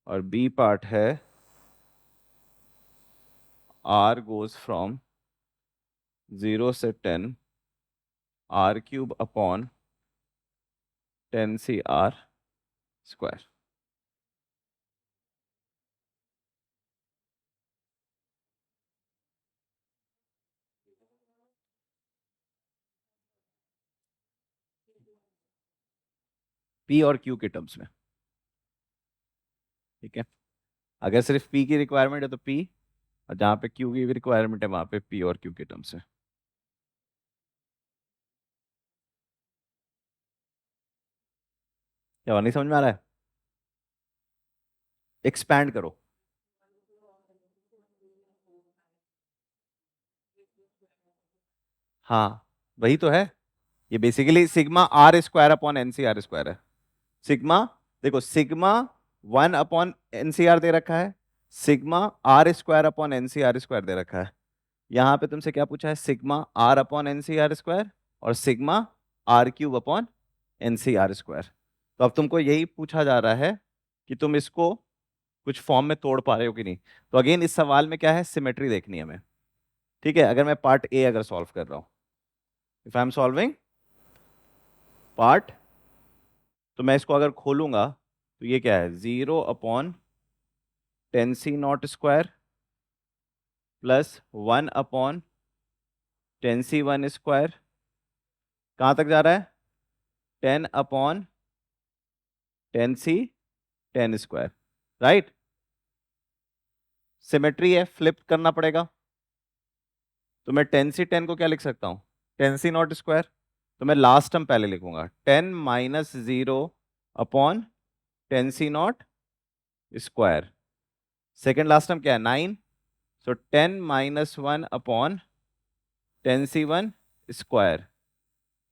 और B part है r goes from 0 से 10 r³ upon 10c r²। P और Q के terms में, ठीक है। अगर सिर्फ पी की रिक्वायरमेंट है तो पी, और जहां पे क्यू की रिक्वायरमेंट है वहां पे पी और क्यू के टर्म्स में। क्या और नहीं समझ में आ रहा है? एक्सपैंड करो। हाँ, वही तो है। ये basically sigma r² upon NC r² है। सिग्मा, देखो सिग्मा 1 अपॉन NCR दे रखा है, सिग्मा r² अपॉन NCR² दे रखा है। यहाँ पे तुमसे क्या पूछा है? सिग्मा r अपॉन NCR² और सिग्मा r³ अपॉन NCR²। तो अब तुमको यही पूछा जा रहा है कि तुम इसको कुछ फॉर्म में तोड़ पा रहे हो कि नहीं। तो अगेन इस सवाल में क्या है? सिमेट्री देखनी है हमें, ठीक है। अगर मैं पार्ट ए अगर सॉल्व कर रहा हूं, if I am solving part, तो मैं इसको अगर खोलूंगा तो ये क्या है? 0 upon 10c0² plus 1 upon 10c1²। कहाँ तक जा रहा है? 10 अपॉन 10c10², राइट। सिमेट्री है, फ्लिप करना पड़ेगा। तो मैं 10c10 को क्या लिख सकता हूँ? 10c0²। तो मैं लास्ट टर्म पहले लिखूंगा, 10 minus 0 upon 10c0²। Second last term क्या है? 9। सो 10 minus 1 upon 10c1²।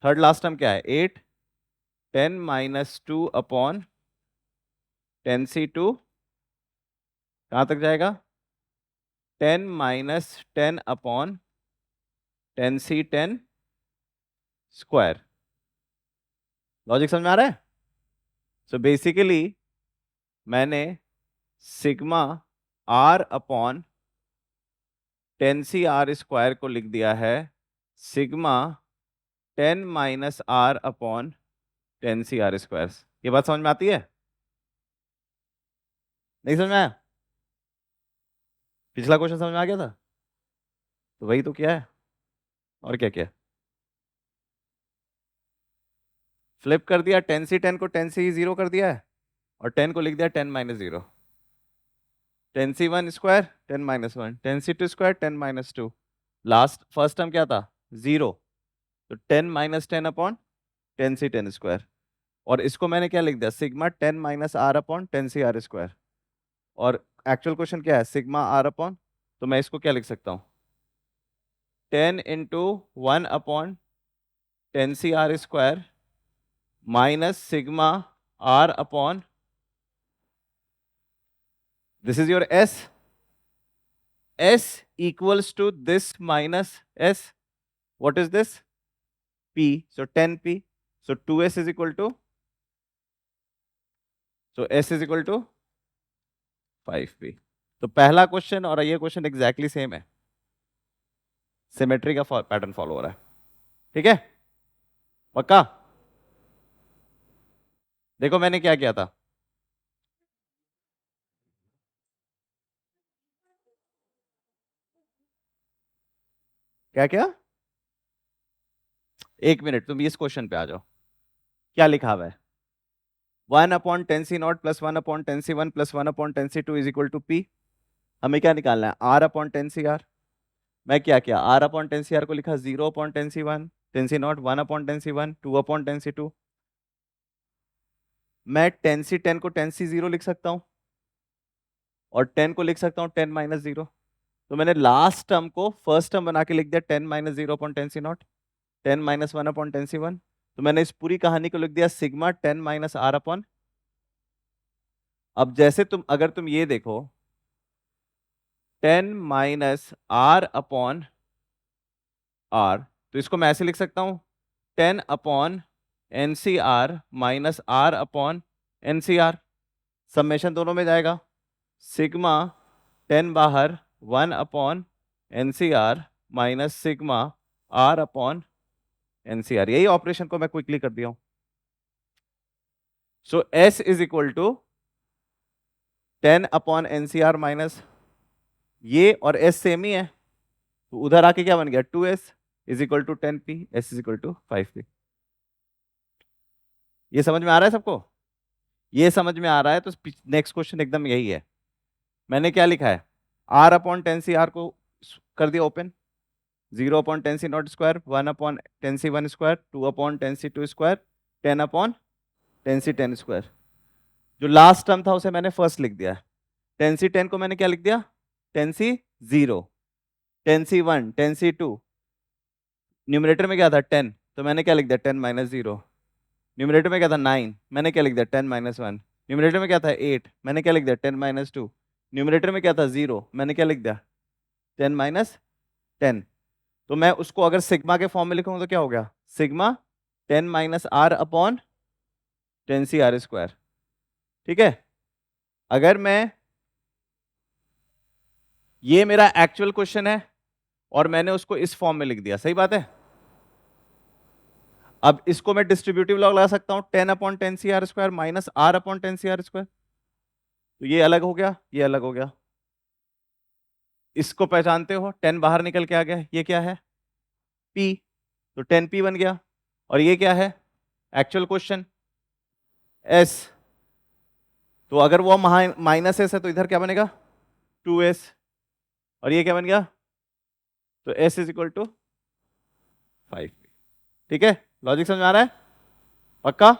Third last term क्या है? 8। 10 माइनस 2 अपॉन 10c2। कहाँ तक जाएगा? 10 माइनस 10 अपॉन 10c10²। लॉजिक समझ में आ रहा है? सो बेसिकली मैंने sigma r upon 10c r² को लिख दिया है sigma 10 minus r upon 10c r²। ये बात समझ में आती है? नहीं समझ में आया? पिछला क्वेश्चन समझ में आ गया था? तो वही तो किया है, और क्या किया? फ्लिप कर दिया, 10c10 को 10c0 कर दिया है, और 10 को लिख दिया 10 minus 0। 10c1², 10 minus 1, 10c2², 10 minus 2। Last first term क्या था? 0। तो 10 माइनस 10 अपॉन 10c10²। और इसको मैंने क्या लिख दिया? Sigma 10 minus r upon 10c r²। और एक्चुअल क्वेश्चन क्या है? सिग्मा r अपॉन, तो मैं इसको क्या लिख सकता हूँ? 10 into 1 upon 10c r² minus sigma r upon, this is your s equals to this minus s. What is this? p. So 10p. So 2s is equal to, so s is equal to 5p. तो पहला question और ये question exactly same है, symmetry का pattern follow हो रहा है, ठीक है। पक्का? देखो मैंने क्या किया था, क्या क्या? एक मिनट, तुम इस क्वेश्चन पे आ जाओ। क्या लिखा हुआ है? 1 upon 10c0 plus 1 upon 10c1 plus 1 upon 10c2 is equal to p। हमें क्या निकालना है? r upon 10cr। मैं क्या किया? r अपॉन 10cr को लिखा 0 upon 10c1, 10c0, 1 upon 10c1, 2 upon 10c2। मैं 10c10 को 10c0 लिख सकता हूँ, और 10 को लिख सकता हूँ 10 माइनस 0। तो मैंने लास्ट टर्म को फर्स्ट टर्म बना के लिख दिया 10 minus 0 upon 10c0, 10 minus 1 upon 10c1। तो मैंने इस पूरी कहानी को लिख दिया सिग्मा 10 माइनस r अपॉन। अब जैसे तुम, अगर तुम ये देखो, 10 माइनस आर अपॉन आर, तो इसको मैं ऐसे लिख सकता हूं 10 upon N C R minus R upon N C R, summation दोनों में जाएगा, सिग्मा 10 बाहर 1 upon N C R minus sigma R upon N C R, यही ऑपरेशन को मैं क्विकली कर दिया हूं। So S is equal to 10 upon N C R minus ये और एस सेम ही है, तो उधर आके क्या बन गया 2s is equal to 10p, s is equal to 5p। ये समझ में आ रहा है सबको? ये समझ में आ रहा है तो नेक्स्ट क्वेश्चन एकदम यही है। मैंने क्या लिखा है, r अपॉन 10c r को कर दिया open, 0 upon 10c not square, 1 upon 10c 1 square, 2 upon 10c 2 square, 10 upon 10c 10 square. जो लास्ट टर्म था उसे मैंने फर्स्ट लिख दिया, 10c 10 को मैंने क्या लिख दिया 10c 0, 10c 1, 10c 2, न्यूमरेटर में क्या था 10, तो मैंने क्या लिख दिया 10 माइनस 0, न्यूमरेटर में क्या था 9, मैंने क्या लिख दिया 10 माइनस 1, न्यूमरेटर में क्या था 8, मैंने क्या लिख दिया 10 माइनस 2, न्यूमरेटर में क्या था 0, मैंने क्या लिख दिया 10 माइनस 10। तो मैं उसको अगर सिग्मा के फॉर्म में लिखूंगा तो क्या हो गया, sigma 10 minus R upon 10c r square. ठीक है, अगर मैं, ये मेरा एक्चुअल क्वेश्चन है और मैंने उसको इस फॉर्म में लिख दिया, सही बात है। अब इसको मैं डिस्ट्रीब्यूटिव लॉग लगा सकता हूं 10 upon 10c r square minus r upon 10c r square, तो ये अलग हो गया, ये अलग हो गया। इसको पहचानते हो, 10 बाहर निकल के आ गया, ये क्या है p, तो 10p बन गया। और ये क्या है एक्चुअल क्वेश्चन s, तो अगर वो माइनस s है तो इधर क्या बनेगा 2s, और ये क्या बन गया, तो s इज इक्वल टू 5। ठीक है, लॉजिक समझ में आ रहा है पक्का?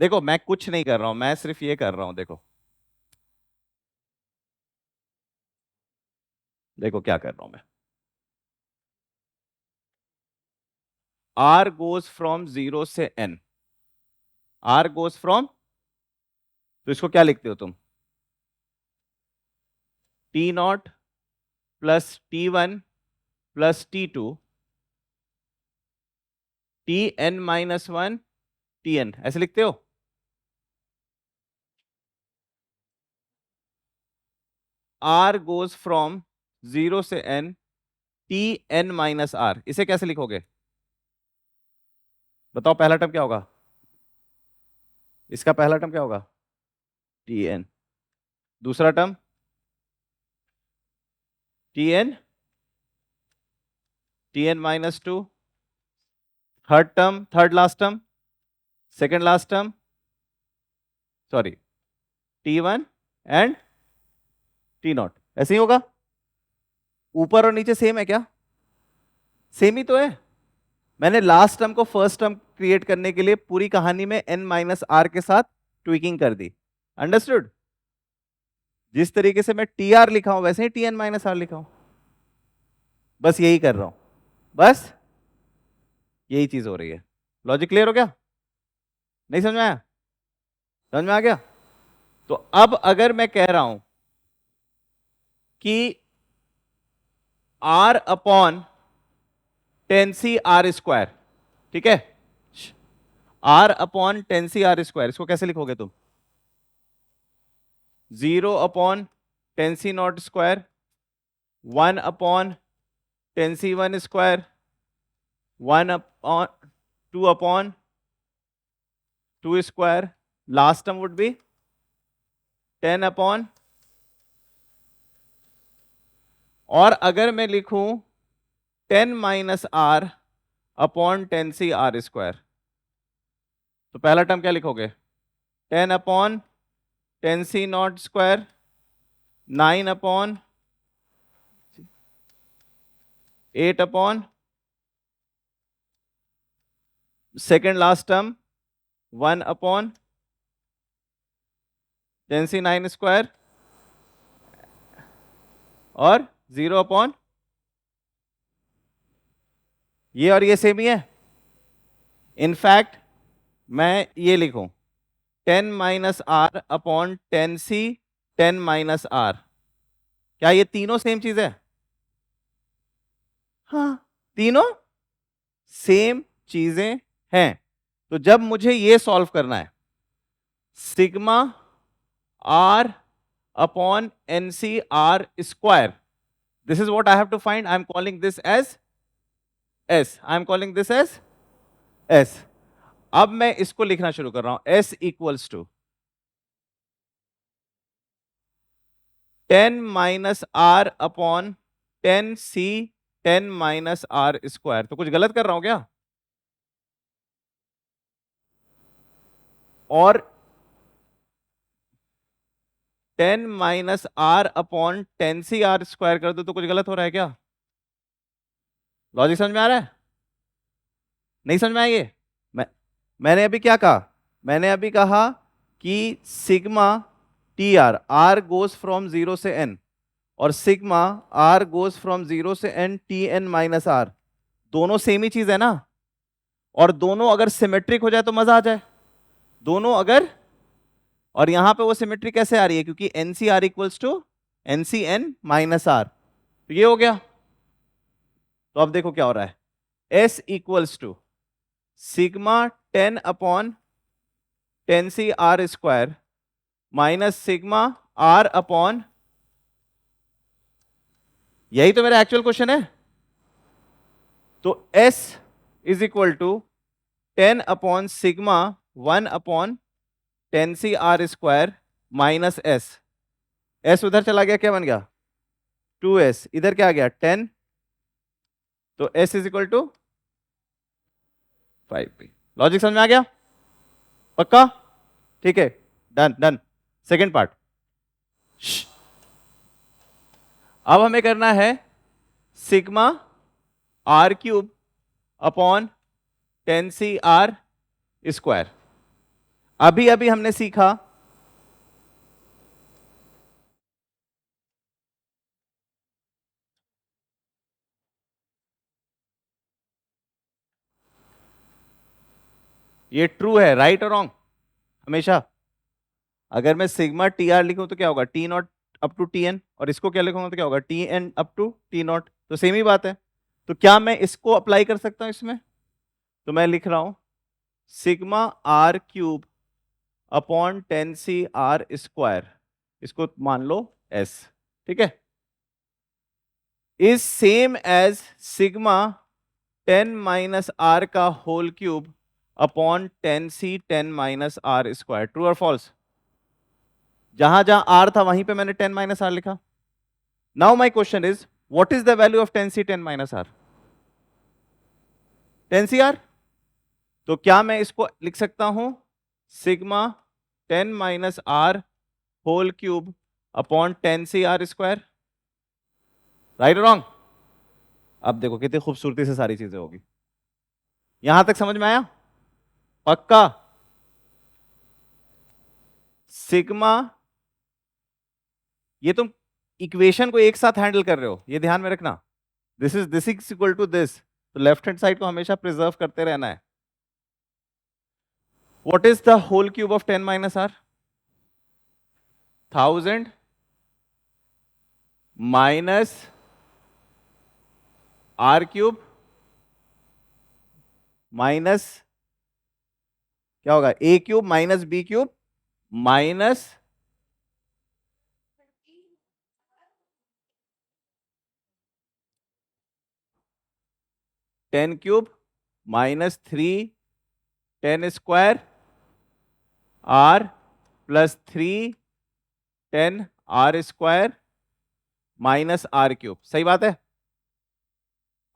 देखो मैं कुछ नहीं कर रहा हूं, मैं सिर्फ ये कर रहा हूं, देखो देखो क्या कर रहा हूं मैं, r गोज फ्रॉम 0 से n, r गोज फ्रॉम, तो इसको क्या लिखते हो तुम t not plus t1 plus t2 tn minus 1 tn, ऐसे लिखते हो। r गोज फ्रॉम 0 से n tn माइनस r, इसे कैसे लिखोगे बताओ, पहला टर्म क्या होगा, इसका पहला टर्म क्या होगा tn, दूसरा term tn, tn minus 2, third term, third last term, second last term, sorry t1 and t not, ऐसे ही होगा। ऊपर और नीचे सेम है क्या, सेम ही तो है। मैंने लास्ट टर्म को फर्स्ट टर्म क्रिएट करने के लिए पूरी कहानी में n माइनस आर के साथ ट्विकिंग कर दी, अंडरस्टूड। जिस तरीके से मैं टी आर लिखा हूं वैसे ही टी एन माइनस आर लिखा हूं, बस यही कर रहा हूं, बस यही चीज हो रही है। लॉजिक क्लियर हो गया, नहीं समझ में आया, समझ में आ गया? तो अब अगर मैं कह रहा हूं कि r upon 10c r square, ठीक है, r upon 10c r square, इसको कैसे लिखोगे तुम 0 upon 10c not square, 1 upon 10c 1 square, 1 upon 2 upon 2 square, last term would be 10 upon, और अगर मैं लिखूं 10 minus R upon 10c r square, तो पहला टर्म क्या लिखोगे 10 upon 10c not square, 9 upon 8 upon second last term 1 upon 10c 9 square, और 0 upon, ये और ये सेम ही है। इनफैक्ट मैं ये लिखूं 10 minus R upon 10c 10 minus R. क्या ये तीनों सेम चीज है? हाँ, तीनों सेम चीजें हैं। तो जब मुझे ये सॉल्व करना है, sigma R upon N C R square, this is what I have to find. I am calling this as S. I am calling this as S. अब मैं इसको लिखना शुरू कर रहा हूं, S equals to 10 minus R upon 10c 10 minus R square. तो कुछ गलत कर रहा हूं क्या? और 10 minus R upon 10c R square कर दो तो कुछ गलत हो रहा है क्या? लॉजिक समझ में आ रहा है? नहीं समझ में आएंगे? मैंने अभी क्या कहा? मैंने अभी कहा कि sigma T R, R goes from 0 से n, और सिग्मा आर गोज फ्रॉम 0 से n T N minus R, दोनों सेम ही चीज है ना? और दोनों अगर सिमेट्रिक हो जाए तो मजा आ जाए। दोनों अगर, और यहां पे वो सिमेट्री कैसे आ रही है? क्योंकि N C R equals to N C N minus R, तो ये हो गया। तो अब देखो क्या हो रहा है, S equals to sigma 10 upon 10c R square minus sigma R upon, यही तो मेरा एक्चुअल क्वेश्चन है। तो S is equal to 10 upon sigma 1 upon 10c R square minus S। S उधर चला गया, क्या बन गया? 2S। इधर क्या आ गया? 10। तो S is equal to 5p। Logic समझ में आ गया? पक्का? ठीक है, डन डन। सेकेंड पार्ट, अब हमें करना है sigma R cube upon 10c R square. अभी अभी हमने सीखा ये ट्रू है, राइट और रॉन्ग? हमेशा अगर मैं सिग्मा टी आर लिखूं तो क्या होगा? T naught up to T N, और इसको क्या लिखूंगा तो क्या होगा? T N up to T naught. तो सेम ही बात है। तो क्या मैं इसको अप्लाई कर सकता हूं इसमें? तो मैं लिख रहा हूं sigma R cube upon 10c R square, इसको मान लो एस, ठीक है, is same as sigma 10 minus R का whole cube upon 10c 10 minus R square. True और फॉल्स? जहां जहां आर था वहीं पे मैंने 10 माइनस आर लिखा। Now my question is what is the value of 10c 10 minus R? 10c R. तो क्या मैं इसको लिख सकता हूं sigma 10 minus R whole cube upon 10c R square? Right और रॉन्ग? अब देखो कितनी खूबसूरती से सारी चीजें होगी। यहां तक समझ में आया? पक्का? सिग्मा, ये तुम इक्वेशन को एक साथ हैंडल कर रहे हो, ये ध्यान में रखना। This is equal to this, तो लेफ्ट हैंड साइड को हमेशा प्रिजर्व करते रहना है। What is the whole cube of 10 minus R? 1000 minus R cube minus क्या होगा? A cube minus B cube minus 10 cube minus 3 10 square R plus 3 10 R square minus R cube. सही बात है?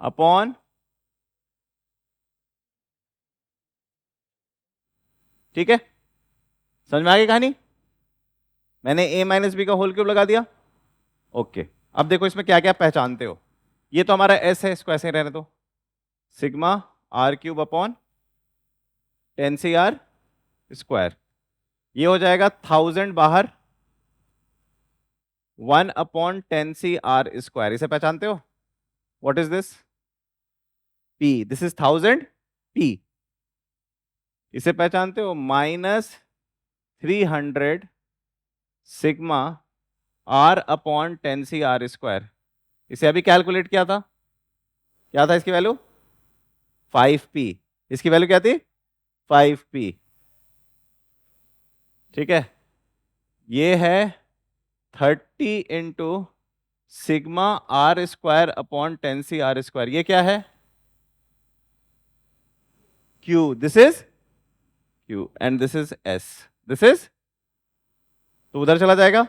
अपॉन, ठीक है, समझ में आ गई कहानी? मैंने a माइनस बी का होल क्यूब लगा दिया। ओके, अब देखो इसमें क्या क्या पहचानते हो। ये तो हमारा s है, इसको ऐसे ही रहने दो, sigma R cube upon 10c R square. ये हो जाएगा 1000 बाहर 1 अपॉन 10c आर स्क्वायर। इसे पहचानते हो? What is this? p, this is 1000 p। इसे पहचानते हो? Minus 300 sigma r upon 10c r square. इसे अभी कैलकुलेट किया था, क्या था इसकी वैल्यू? 5p। इसकी वैल्यू क्या थी? 5p। ठीक है, ये है 30 into sigma R square upon 10c r square. ये क्या है? q। This is q and this is s। This is, तो उधर चला जाएगा।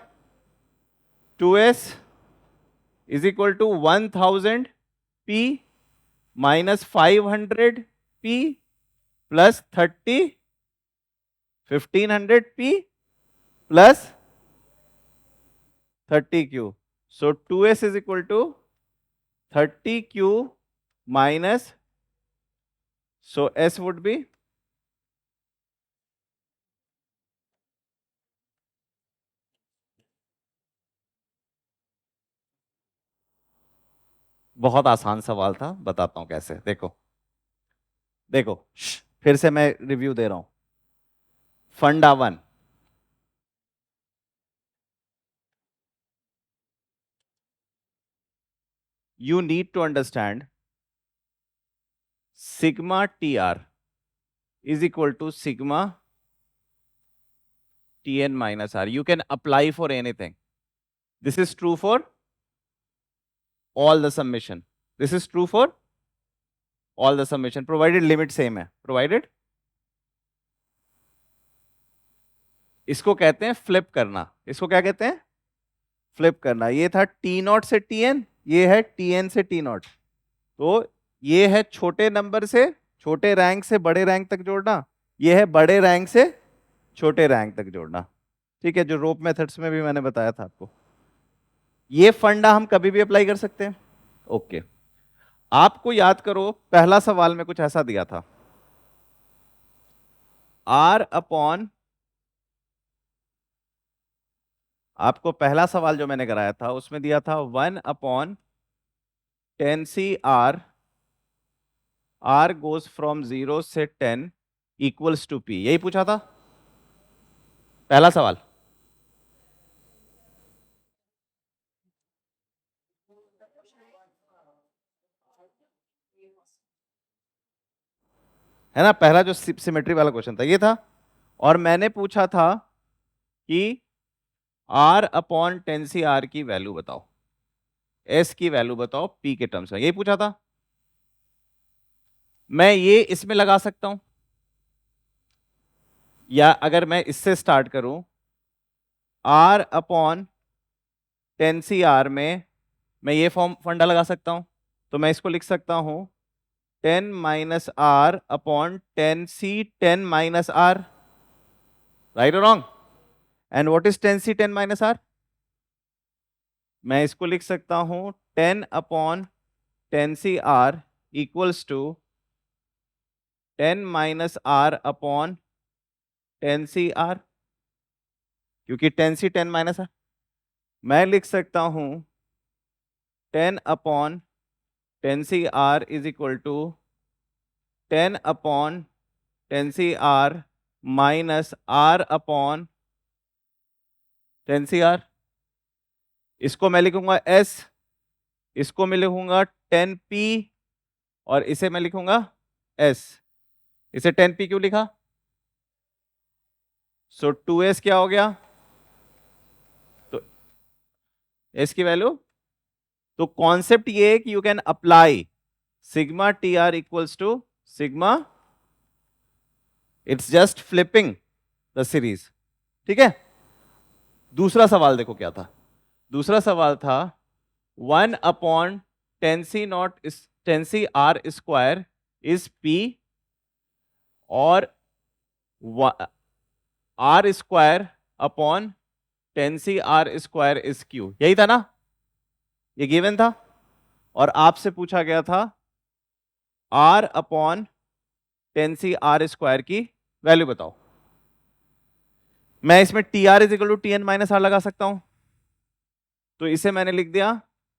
2s is equal to 1000 p minus 500 p plus 30 1500 p plus 30q। So 2s is equal to 30q minus, so s would be बहुत आसान सवाल था, बताता हूं कैसे। देखो देखो, फिर से मैं रिव्यू दे रहा हूं। फंडा 1, you need to understand sigma tr is equal to sigma tn minus r. You can apply for anything. This is true for all the summation. This is true for all the summation provided limit same है, provided। इसको कहते हैं flip करना। इसको क्या कहते हैं? Flip करना। ये था टी नॉट से टी एन, ये है टी एन से टी नॉट। तो ये है छोटे नंबर से छोटे रैंक से बड़े रैंक तक जोड़ना, ये है बड़े रैंक से छोटे रैंक तक जोड़ना। ठीक है, जो रोप मेथड्स में भी मैंने बताया था आपको। ये फंडा हम कभी भी अप्लाई कर सकते हैं। ओके, आपको याद करो पहला सवाल में कुछ ऐसा दिया था, आर अपॉन, आपको पहला सवाल जो मैंने कराया था उसमें दिया था 1 upon 10c r, r goes from 0 से 10 इक्वल्स टू p। यही पूछा था पहला सवाल। है ना, पहला जो सिमेट्री वाला क्वेश्चन था ये था। और मैंने पूछा था कि r अपॉन 10c r की वैल्यू बताओ, s की वैल्यू बताओ p के टर्म्स में, यही पूछा था। मैं ये इसमें लगा सकता हूं, या अगर मैं इससे स्टार्ट करूं, r अपॉन 10c r में मैं ये फॉर्म फंडा लगा सकता हूं। तो मैं इसको लिख सकता हूं 10 minus R upon 10c 10 minus R, right और wrong? And what is 10c 10 minus R? मैं इसको लिख सकता हूं 10 upon 10c r equals to 10 minus R upon 10c r, क्योंकि 10c 10 माइनस आर। मैं लिख सकता हूं 10 upon 10c r is equal to 10 upon 10c r minus r upon 10c r। इसको मैं लिखूंगा s, इसको मैं लिखूंगा 10p, और इसे मैं लिखूंगा s। इसे 10p क्यों लिखा? सो 2s क्या हो गया? तो s की वैल्यू, तो कॉन्सेप्ट ये है कि you can apply sigma T R equals to sigma, it's just flipping the series. ठीक है, दूसरा सवाल देखो क्या था। दूसरा सवाल था 1 upon 10c not 10c r square is p और r square upon 10c r square is q। यही था ना, ये गिवन था। और आपसे पूछा गया था r upon 10c r square की वैल्यू बताओ। मैं इसमें T R is equal to T N minus R लगा सकता हूं। तो इसे मैंने लिख दिया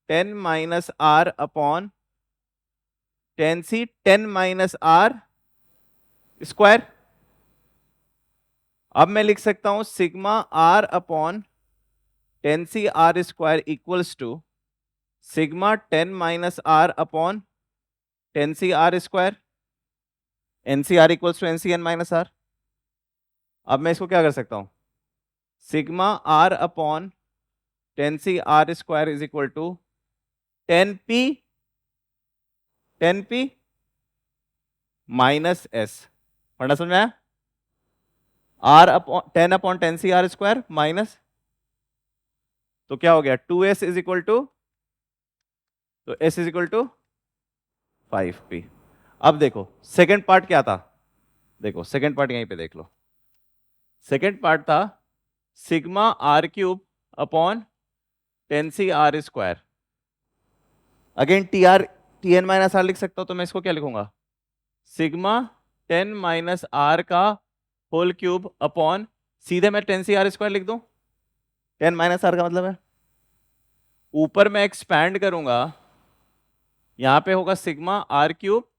10 minus R upon 10c 10 minus R square. अब मैं लिख सकता हूं sigma R upon 10c R square equals to sigma 10 minus R upon 10c R square, NCR equals to NCN minus R. अब मैं इसको क्या कर सकता हूं, sigma R upon 10c R square is equal to 10p minus S. पढ़ना समझ में आया? R upon 10 upon 10c R square minus, तो क्या हो गया 2s इज इक्वल टू, तो s is equal to 5p। अब देखो सेकंड पार्ट क्या था, देखो सेकंड पार्ट यहीं पे देख लो। सेकंड पार्ट था sigma R cube upon 10c R square. Again tn minus R लिख सकता हूं, तो मैं इसको क्या लिखूंगा, सिग्मा 10 माइनस आर का होल क्यूब अपॉन, सीधे मैं 10c आर स्क्वायर लिख दूं। 10 माइनस आर का मतलब है ऊपर मैं एक्सपैंड करूंगा, यहां पे होगा sigma R cube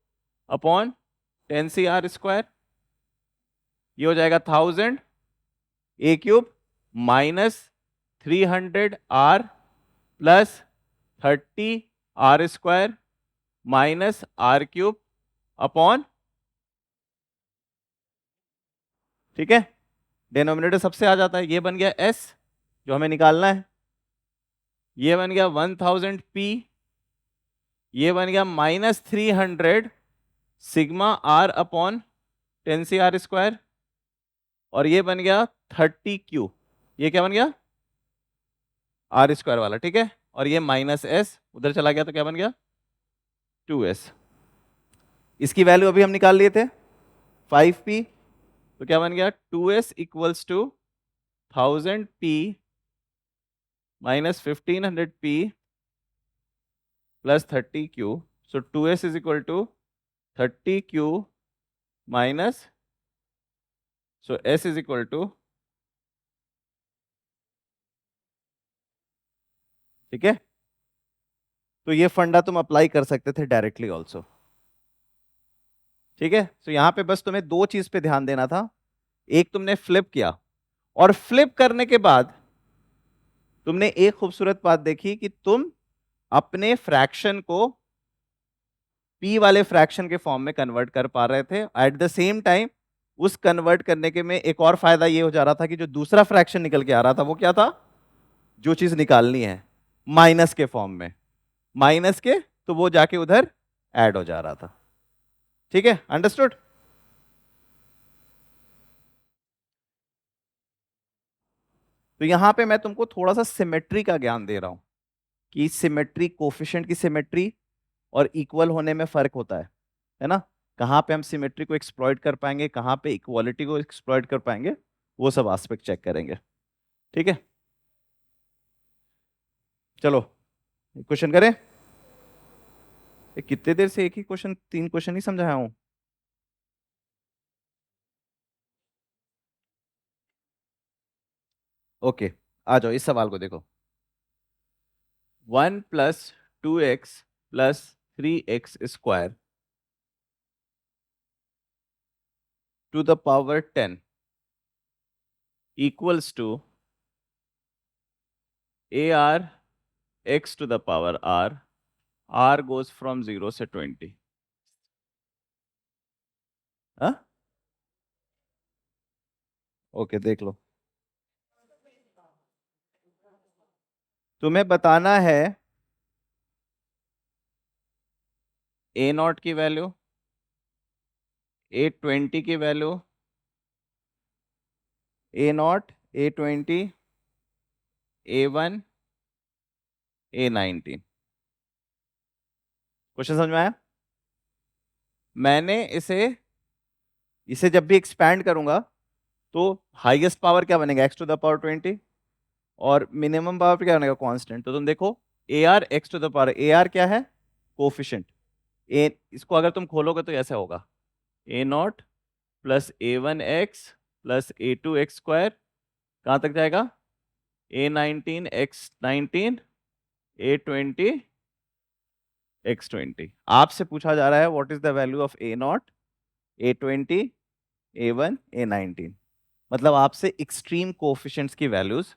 upon 10c R square, ये हो जाएगा 1000 A cube minus 300 R plus 30 R square minus R cube upon, ठीक है, डिनोमिनेटर सबसे आ जाता है, ये बन गया s जो हमें निकालना है, ये बन गया 1000 p, ये बन गया minus 300 sigma R upon 10c R square, और ये बन गया 30q, ये क्या बन गया आर स्क्वायर वाला, ठीक है, और ये माइनस s उधर चला गया तो क्या बन गया 2s। इसकी वैल्यू अभी हम निकाल लिए थे 5p, तो क्या बन गया 2s equals to 1000p minus 1500p plus 30q, so 2s is equal to 30q minus, so s is equal to, ठीक है, तो ये फंडा तुम अप्लाई कर सकते थे डायरेक्टली ऑल्सो, ठीक है। तो यहां पे बस तुम्हें दो चीज पे ध्यान देना था, एक तुमने फ्लिप किया, और फ्लिप करने के बाद तुमने एक खूबसूरत बात देखी कि तुम अपने फ्रैक्शन को p वाले फ्रैक्शन के फॉर्म में कन्वर्ट कर पा रहे थे। एट द सेम टाइम उस कन्वर्ट करने के में एक और फायदा ये हो जा रहा था कि जो दूसरा फ्रैक्शन निकल के आ रहा था वो क्या था, जो चीज निकालनी है माइनस के फॉर्म में, माइनस के, तो वो जाके उधर ऐड हो जा रहा था, ठीक है, अंडरस्टूड। तो यहां पे मैं तुमको थोड़ा सा सिमेट्री का ज्ञान दे रहा हूं कि सिमेट्री, कोफिशिएंट की सिमेट्री और इक्वल होने में फर्क होता है ना, कहां पे हम सिमेट्री को एक्सप्लॉइट कर पाएंगे, कहां पे इक्वालिटी को एक्सप्लॉइट कर पाएंगे, वो सब एस्पेक्ट चेक करेंगे, ठीक है। चलो क्वेश्चन करें। कितने देर से एक ही क्वेश्चन, 3 क्वेश्चन ही समझाया हूं। ओके, आ जाओ इस सवाल को देखो। 1 plus 2x plus 3x square to the power 10 equals to AR x to the power r goes from 0 से 20। हाँ, ओके देख लो, तुम्हें बताना है A0 की वैल्यू, A20 की value, A0, A20, A1, A19। Question समझ में आया? मैंने इसे जब भी एक्सपैंड करूंगा तो हाईएस्ट पावर क्या बनेगा x टू द पावर 20, और मिनिमम पावर क्या बनेगा कांस्टेंट। तो तुम देखो AR x to the power, AR क्या है कोफिशिएंट, ए इसको अगर तुम खोलोगे तो ऐसा होगा A0 plus A1x plus A2x square, कहां तक जाएगा A19 x19 A20 x20। आपसे पूछा जा रहा है what is the value of A0, A20, A1, A19। मतलब आपसे एक्सट्रीम कोएफिशिएंट्स की वैल्यूज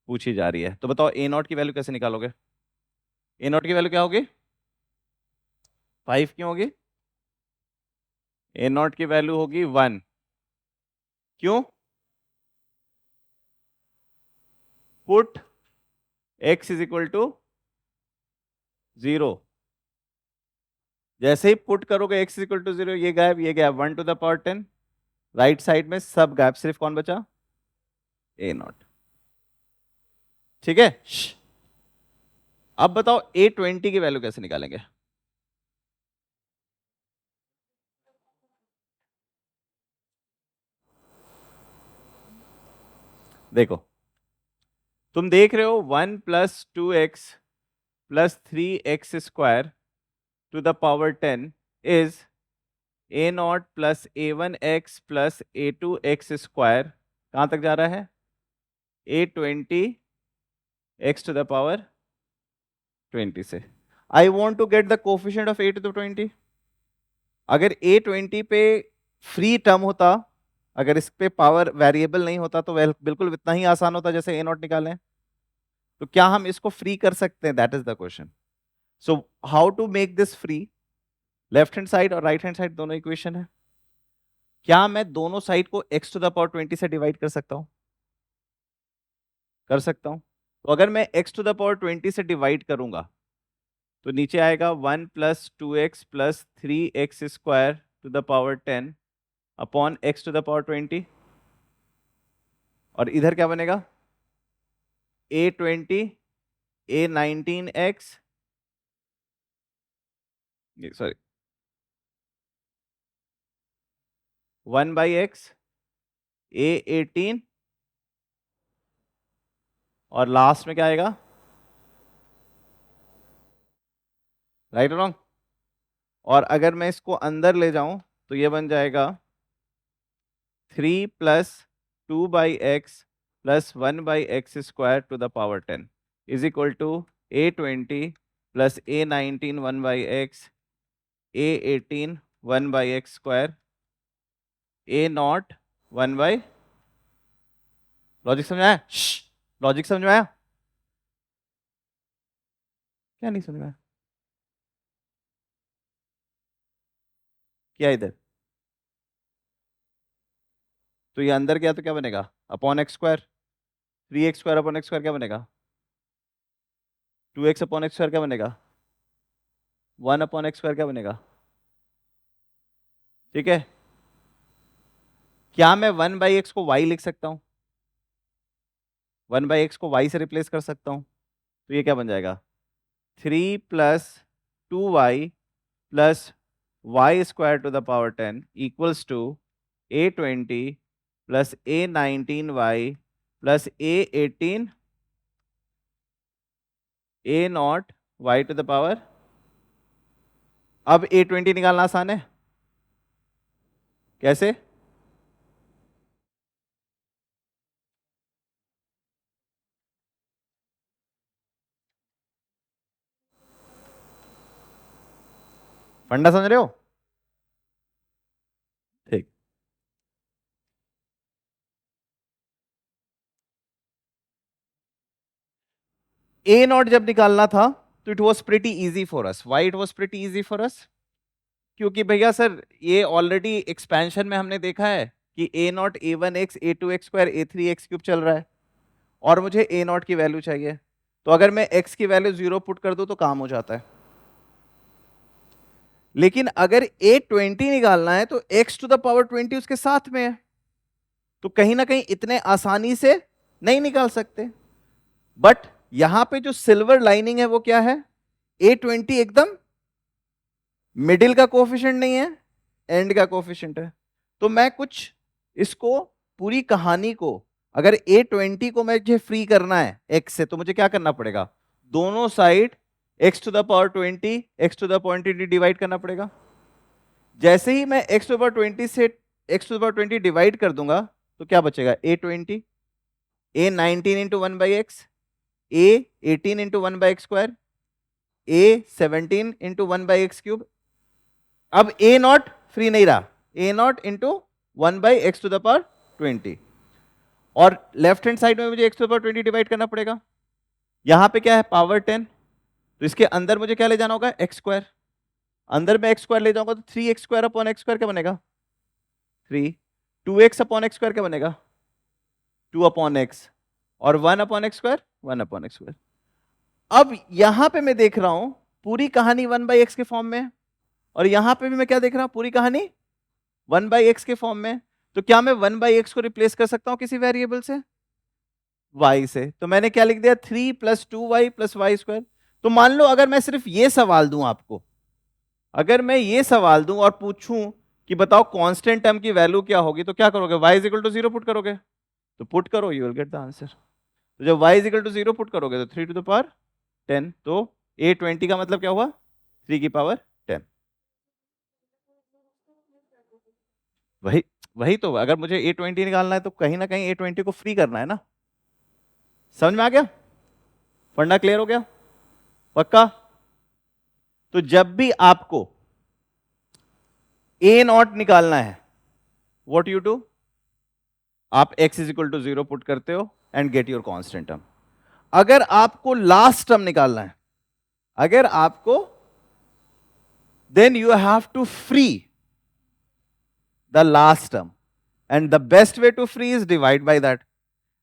पूछी जा रही है। तो बताओ ए नॉट की वैल्यू कैसे निकालोगे? ए नॉट की वैल्यू क्या होगी? 5 क्यों होगी? ए नॉट की वैल्यू होगी 1। क्यों? Put x is equal to 0। जैसे ही पुट करोगे x इज इक्वल टू 0, ये गायब, ये गायब, 1 to the power 10, right side में सब गायब, सिर्फ कौन बचा? A naught. ठीक है। अब बताओ A20 की वैल्यू कैसे निकालेंगे? देखो, तुम देख रहे हो 1 plus 2x plus 3x square to the power 10 is A naught plus A1x plus A2x square, कहां तक जा रहा है? A20 x to the power 20 से। I want to get the coefficient of a to the 20। अगर A20 पे free term होता, अगर इस पे पावर वेरिएबल नहीं होता, तो बिल्कुल इतना ही आसान होता जैसे ए नॉट निकालें। तो क्या हम इसको फ्री कर सकते हैं? That is the question. So how to make this free? Left hand side और राइट हैंड साइड दोनों इक्वेशन है। क्या मैं दोनों साइड को x टू द पावर 20 से डिवाइड कर सकता हूं? कर सकता हूं। तो अगर मैं x टू द पावर 20 से डिवाइड करूंगा तो नीचे आएगा 1 plus 2x plus 3x square to the power 10 upon x to the power 20। और इधर क्या बनेगा? A20 A19x, sorry, 1 by x A18, और लास्ट में क्या आएगा? राइट और रॉन्ग? और अगर मैं इसको अंदर ले जाऊं तो ये बन जाएगा 3 plus 2 by X plus 1 by X square to the power 10 is equal to A20 plus A19 1 by X, A18 1 by X square, A naught 1 by. Logic समझ आया? लॉजिक समझ में आया? क्या नहीं समझ में आया? क्या इधर? तो ये अंदर गया तो क्या बनेगा? Upon x square. 3x square upon x square क्या बनेगा? 2x अपॉन एक्स स्क्वायर क्या बनेगा? 1 अपॉन एक्स स्क्वायर क्या बनेगा? ठीक है। क्या मैं 1 बाई एक्स को y लिख सकता हूं? 1 बाई एक्स को y से रिप्लेस कर सकता हूं। तो ये क्या बन जाएगा? 3 plus 2y plus Y square to the power 10 equals to A20 plus A19y plus A18 A naught y to the power. अब A20 निकालना आसान है। कैसे? फंडा समझ रहे हो? ठीक। A नॉट जब निकालना था तो it was pretty easy for us. Why it was pretty easy for us? क्योंकि भैया सर ये ऑलरेडी एक्सपेंशन में हमने देखा है कि A not A1x A2x square A3x cube चल रहा है, और मुझे A नॉट की वैल्यू चाहिए। तो अगर मैं x की वैल्यू 0 पुट कर दूं तो काम हो जाता है। लेकिन अगर A20 निकालना है तो x टू द पावर 20 उसके साथ में है, तो कहीं ना कहीं इतने आसानी से नहीं निकाल सकते। बट यहां पे जो सिल्वर लाइनिंग है वो क्या है? A20 एकदम मिडिल का कोफिशिएंट नहीं है, एंड का कोफिशिएंट है। तो मैं कुछ इसको, पूरी कहानी को, अगर A20 को मुझे फ्री करना है x से, तो मुझे क्या करना पड़ेगा? दोनों side x to the power 20 x to the power 20 divide करना पड़ेगा। जैसे ही मैं x टू द पावर 20 से x to the power 20 divide कर दूंगा तो क्या बचेगा? A20 A19 into 1 by X, A18 into 1 by X square, A17 into 1 by X cube. अब A नॉट फ्री नहीं रहा, A naught into 1 by X to the power 20, और left hand side में मुझे x to the power 20 divide करना पड़ेगा। यहां पे क्या है, पावर 10, तो इसके अंदर मुझे क्या ले जाना होगा, एक्स स्क्वायर। अंदर में एक्स स्क्वायर ले जाऊंगा तो 3x square upon x square क्या बनेगा, 3। 2x अपॉन एक्स स्क्वायर क्या बनेगा, 2 अपॉन एक्स, और 1 upon x square 1 upon x square. अब यहां पे मैं देख रहा हूं पूरी कहानी 1/x के फॉर्म में है, और यहां पे भी मैं क्या देख रहा हूं, पूरी कहानी 1/x के फॉर्म में। तो क्या मैं 1/x को रिप्लेस कर सकता हूं किसी वेरिएबल से, y से? तो मैंने क्या लिख दिया, 3 + 2y + y²। तो मान लो अगर मैं सिर्फ ये सवाल दूं आपको, अगर मैं ये सवाल दूं और पूछूं कि बताओ कांस्टेंट टर्म की वैल्यू क्या होगी, तो क्या करोगे, y = 0 पुट करोगे? तो पुट करो, you will get the answer. तो जब y = 0 पुट करोगे तो 3 टू द पावर 10, तो a20 का मतलब क्या हुआ, 3 की पावर 10। वही वही तो, अगर मुझे a20 निकालना है तो कहीं ना कहीं a20 को फ्री करना है ना। समझ में आ गया, फंडा क्लियर हो गया, पक्का? तो जब भी आपको a0 निकालना है, व्हाट यू डू, आप x = 0 पुट करते हो and get your constant term. अगर आपको लास्ट टर्म निकालना है, अगर आपको, then you have to free the last term, and the best way to free is divide by that,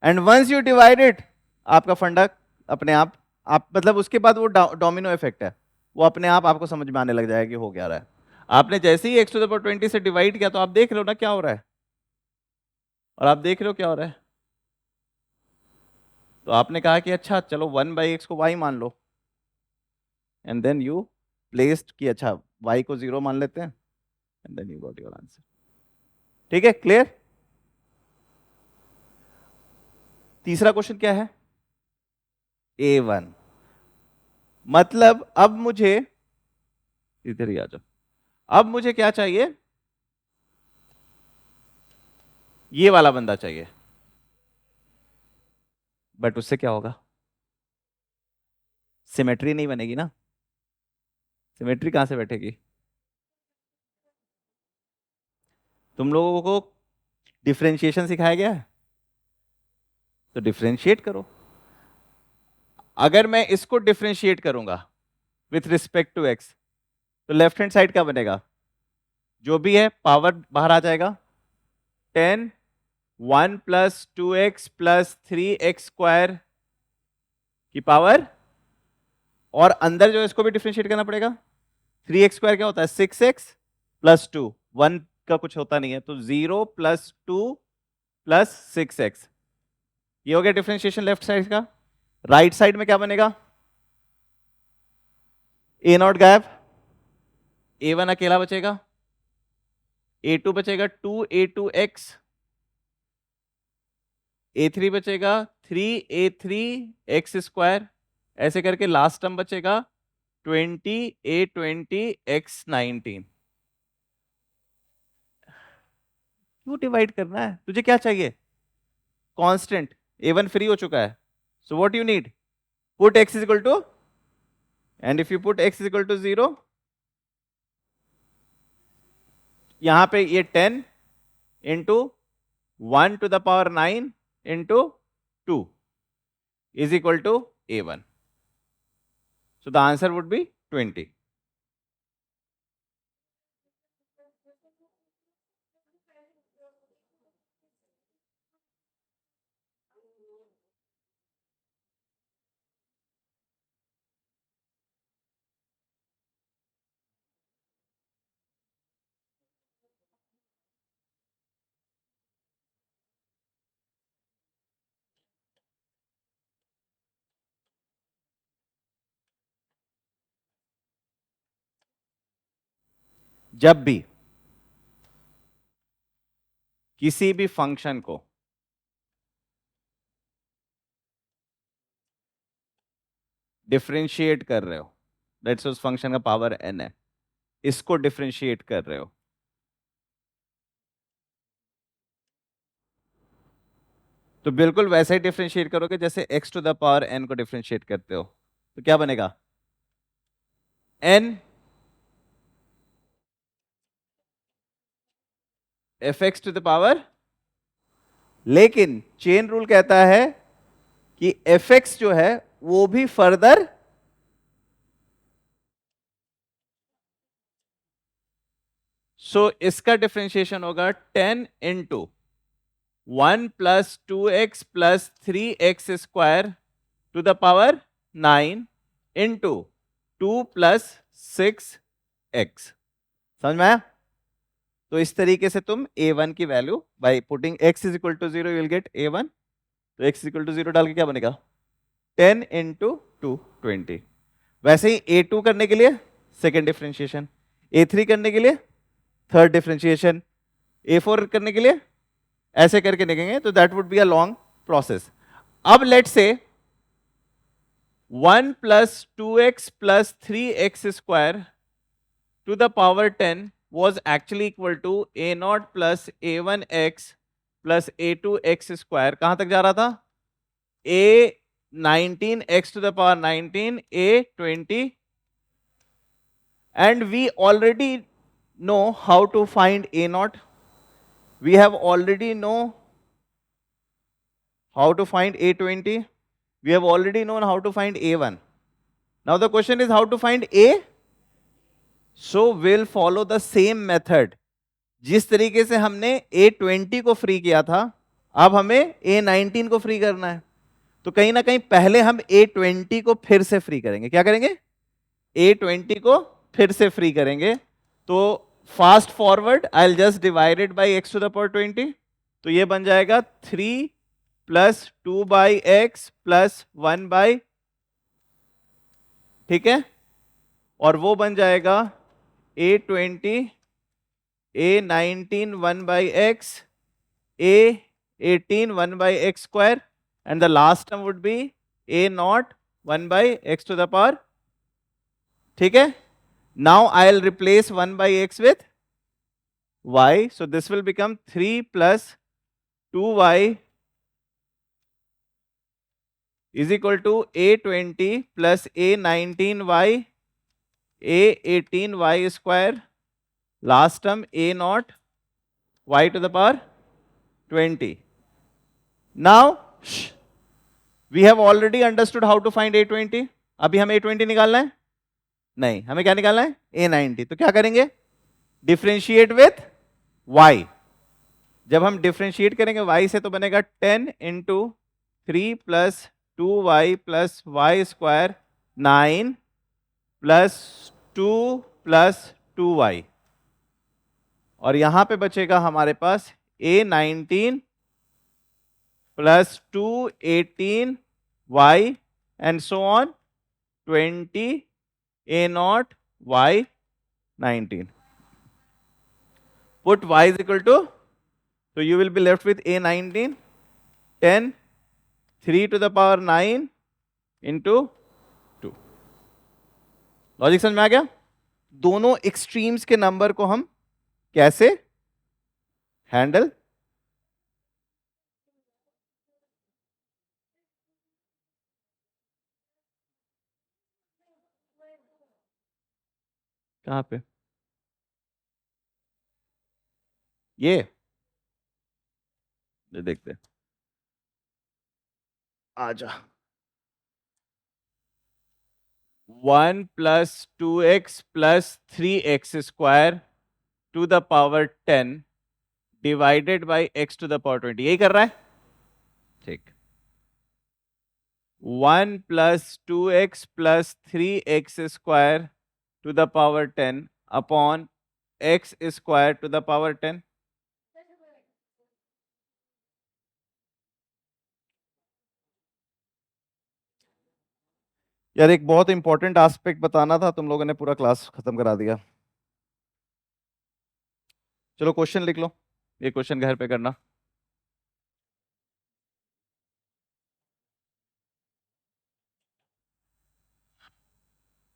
and once you divide it, आपका फंडा अपने आप मतलब उसके बाद वो डोमिनो इफेक्ट है, वो अपने आप आपको समझ में आने लग जाएगा कि हो क्या रहा है। आपने जैसे ही x टू द पावर 20 से डिवाइड किया तो आप देख रहे हो ना क्या हो रहा है, और आप देख रहे हो क्या हो रहा है। तो आपने कहा कि अच्छा चलो 1/x को y मान लो, एंड देन यू प्लेस्ड कि अच्छा y को 0 मान लेते हैं, and then you got your answer. ठीक है, क्लियर? तीसरा क्वेश्चन क्या है, a1, मतलब अब मुझे, इधर ही आ जाओ, अब मुझे क्या चाहिए, ये वाला बंदा चाहिए, बट उससे क्या होगा, सिमेट्री नहीं बनेगी ना। सिमेट्री कहां से बैठेगी, तुम लोगों को डिफरेंशिएशन सिखाया गया है, तो डिफरेंशिएट करो। अगर मैं इसको डिफरेंशिएट करूंगा विथ रिस्पेक्ट टू एक्स, तो लेफ्ट हैंड साइड क्या बनेगा, जो भी है पावर बाहर आ जाएगा, 10 1 + 2x + 3x² की पावर, और अंदर जो है इसको भी डिफरेंशिएट करना पड़ेगा। 3x² क्या होता है, 6x + 2, 1 का कुछ होता नहीं है, तो 0 + 2 + 6x, ये हो गया डिफरेंशिएशन लेफ्ट साइड का। राइट साइड में क्या बनेगा, a0 गायब, a1 अकेला बचेगा, a2 बचेगा 2a2x, a3 बचेगा 3a3x², ऐसे करके लास्ट टर्म बचेगा 20a20x19। क्यों डिवाइड करना है, तुझे क्या चाहिए, कांस्टेंट। a1 फ्री हो चुका है, so what you need, put x = and if you put x = 0, यहां पे ये 10 into 1 to the power 9 into 2 is equal to a1, so the answer would be 20। जब भी किसी भी फंक्शन को डिफरेंशिएट कर रहे हो, लेट्स उस फंक्शन का पावर n है, इसको डिफरेंशिएट कर रहे हो, तो बिल्कुल वैसे ही डिफरेंशिएट करोगे जैसे x to the power n को डिफरेंशिएट करते हो। तो क्या बनेगा, n fx to the power लेकिन चेन रूल कहता है कि fx जो है वो भी फर्दर इसका डिफरेंशिएशन होगा 10 into 1 plus 2x plus 3x square to the power 9 into 2 plus 6x। समझ में आया? तो इस तरीके से तुम a1 की value by putting x is equal to 0 you will get a1। तो x इज इक्वल टू 0 डाल के क्या बनेगा 10 इंटू 2 20। वैसे ही a2 करने के लिए सेकेंड डिफरेंशिएशन, a3 करने के लिए थर्ड डिफरेंशिएशन, a4 करने के लिए ऐसे करके निकलेंगे। तो that would be a long process. अब let's say 1 plus 2x plus 3x square to the power 10 was actually equal to a0 plus a1x plus a2x square। कहां तक जा रहा था a19x to the power 19 a20, and we already know how to find a0, we have already know how to find a20, we have already known how to find a1। now the question is how to find a, so we'll follow the same method। जिस तरीके से हमने a20 को free किया था अब हमें a19 को फ्री करना है। तो कहीं ना कहीं पहले हम a20 को फिर से फ्री करेंगे। क्या करेंगे a20 को फिर से फ्री करेंगे। तो fast forward I just divided by x to the power 20। तो ये बन जाएगा 3 plus 2 by X plus 1 by, ठीक है, और वो बन जाएगा a20 a19 1 by x a18 1 by x square, and the last term would be a0 1 by x to the power, ठीक है। now I'll replace 1 by x with y, so this will become 3 plus 2y is equal to a20 plus a19y a18y square, last term a0 y to the power 20। now we have already understood how to find a20। अभी हमें a20 निकालना है? नहीं, हमें क्या निकालना है a90। तो क्या करेंगे डिफरेंशिएट विथ y। जब हम डिफरेंशिएट करेंगे y से तो बनेगा 10 into 3 plus 2y plus Y square 9 plus 2 plus 2y, और यहां पे बचेगा हमारे पास a19 plus 218y and so on 20 a0 y19। put y is equal to, so you will be left with a19 10 3 to the power 9 into 2। Logic समझ में आ गया? दोनों एक्सट्रीम्स के नंबर को हम कैसे हैंडल, कहां पे ये देखते हैं। आजा 1 plus 2x plus 3x square to the power 10 divided by x to the power 20, यही कर रहा है, ठीक। 1 plus 2x plus 3x square to the power 10 upon x square to the power 10। यार एक बहुत इंपॉर्टेंट एस्पेक्ट बताना था, तुम लोगों ने पूरा क्लास खत्म करा दिया। चलो क्वेश्चन लिख लो, ये क्वेश्चन घर पे करना।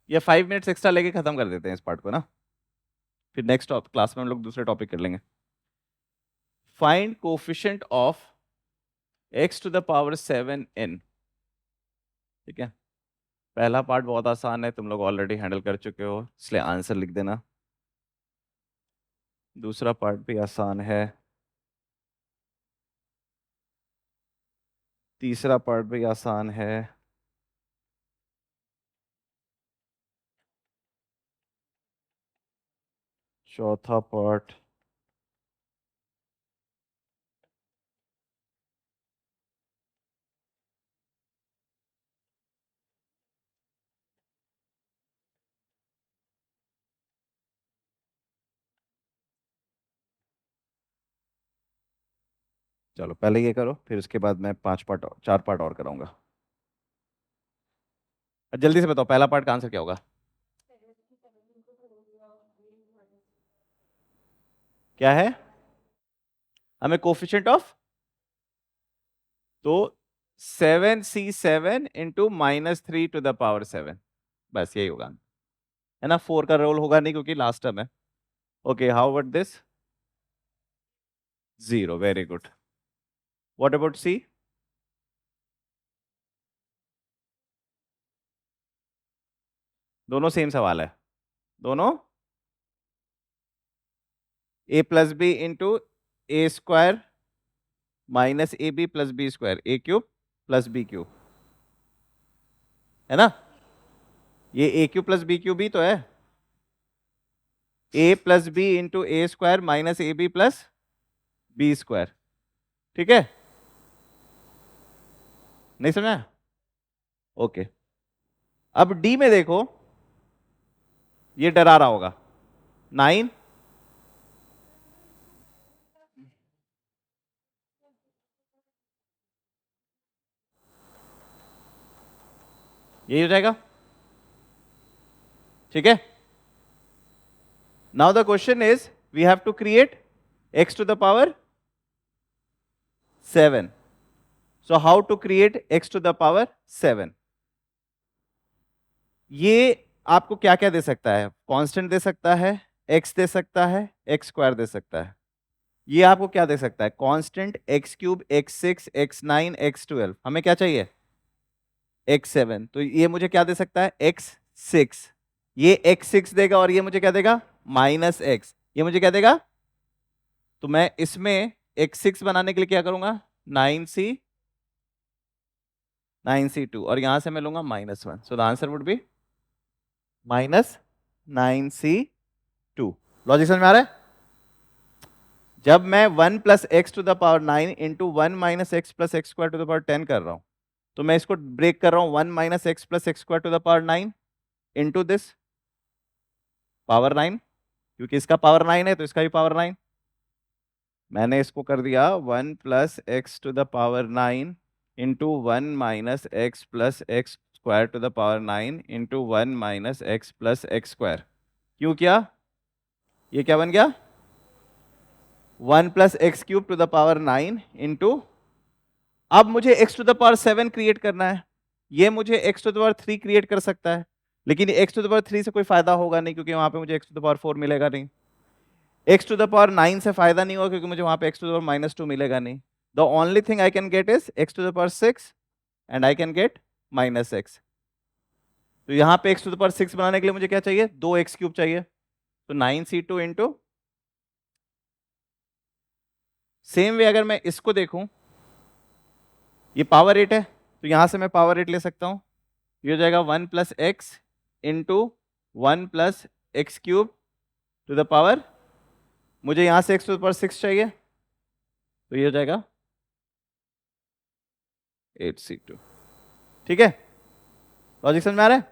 ये 5 मिनट्स एक्स्ट्रा लेके खत्म कर देते हैं इस पार्ट को ना, फिर नेक्स्ट क्लास में हम लोग दूसरे टॉपिक कर लेंगे। Find coefficient of x to the power 7n, ठीक है। पहला पार्ट बहुत आसान है, तुम लोग ऑलरेडी हैंडल कर चुके हो, इसलिए आंसर लिख देना। दूसरा पार्ट भी आसान है, तीसरा पार्ट भी आसान है। चौथा पार्ट चलो पहले ये करो, फिर उसके बाद मैं 4 पार्ट और कराऊंगा। जल्दी से बताओ पहला पार्ट का आंसर क्या होगा? क्या है? हमें कोफिशिएंट ऑफ, तो 7c7 into -3 to the power 7, बस यही होगा, है ना। 4 का रोल होगा नहीं क्योंकि लास्ट टर्म है। Okay, how about this? 0, very good. What about C? दोनों सेम सवाल है, दोनों a plus B into A square minus A B plus B square, A cube plus B cube, है ना। ये A cube plus B cube ही तो है। A plus B into A square minus A B plus B square, ठीक है। नहीं समझा? ओके, अब डी में देखो, ये डरा रहा होगा 9, यही हो जाएगा, ठीक है। Now the question is we have to create x to the power 7. So how to create x to the power 7? ये आपको क्या क्या दे सकता है? कांस्टेंट दे सकता है, x दे सकता है, x स्क्वायर दे सकता है। ये आपको क्या दे सकता है? Constant x cube, x6, x9, x12। हमें क्या चाहिए? x7। तो ये मुझे क्या दे सकता है? x6। ये x6 देगा और ये मुझे क्या देगा? -x। ये मुझे क्या देगा? तो मैं इसमें x6 बनाने के लिए क्या करूंगा? 9c2 और यहां से मैं लूंगा -1। So the answer would be -9c2। Logic समझ में आ रहा है? जब मैं 1 plus X to the power 9 into 1 minus X plus X square to the power 10 कर रहा हूं, तो मैं इसको ब्रेक कर रहा हूं 1 minus X plus X square to the power 9 into this power 9, क्योंकि इसका पावर 9 है तो इसका भी पावर 9। मैंने इसको कर दिया 1 plus X to the power 9 into 1 minus X plus X square to the power 9 into 1 minus X plus X square. क्यों किया? ये क्या बन गया? 1 plus X cube to the power 9 into, अब मुझे x to the power 7 create करना है। ये मुझे x to the power 3 create कर सकता है, लेकिन x टू द पावर 3 से कोई फायदा होगा नहीं क्योंकि वहां पे मुझे x टू द पावर 4 मिलेगा नहीं। x टू द पावर 9 से फायदा नहीं होगा क्योंकि मुझे वहां पे x टू द पावर -2 मिलेगा नहीं। The only thing I can get is x to the power 6 and I can get -x। तो यहाँ पे x टू द पावर 6 बनाने के लिए मुझे क्या चाहिए? 2x क्यूब चाहिए, तो 9c2 इंटू, सेम वे अगर मैं इसको देखूं, ये पावर 8 है तो यहां से मैं पावर 8 ले सकता हूं। ये हो जाएगा 1 plus x into 1 plus X cube to the power, मुझे यहां से x टू द पावर 6 चाहिए, तो ये हो जाएगा 8c2। ठीक है, लॉजिक समझ में आ रहा है?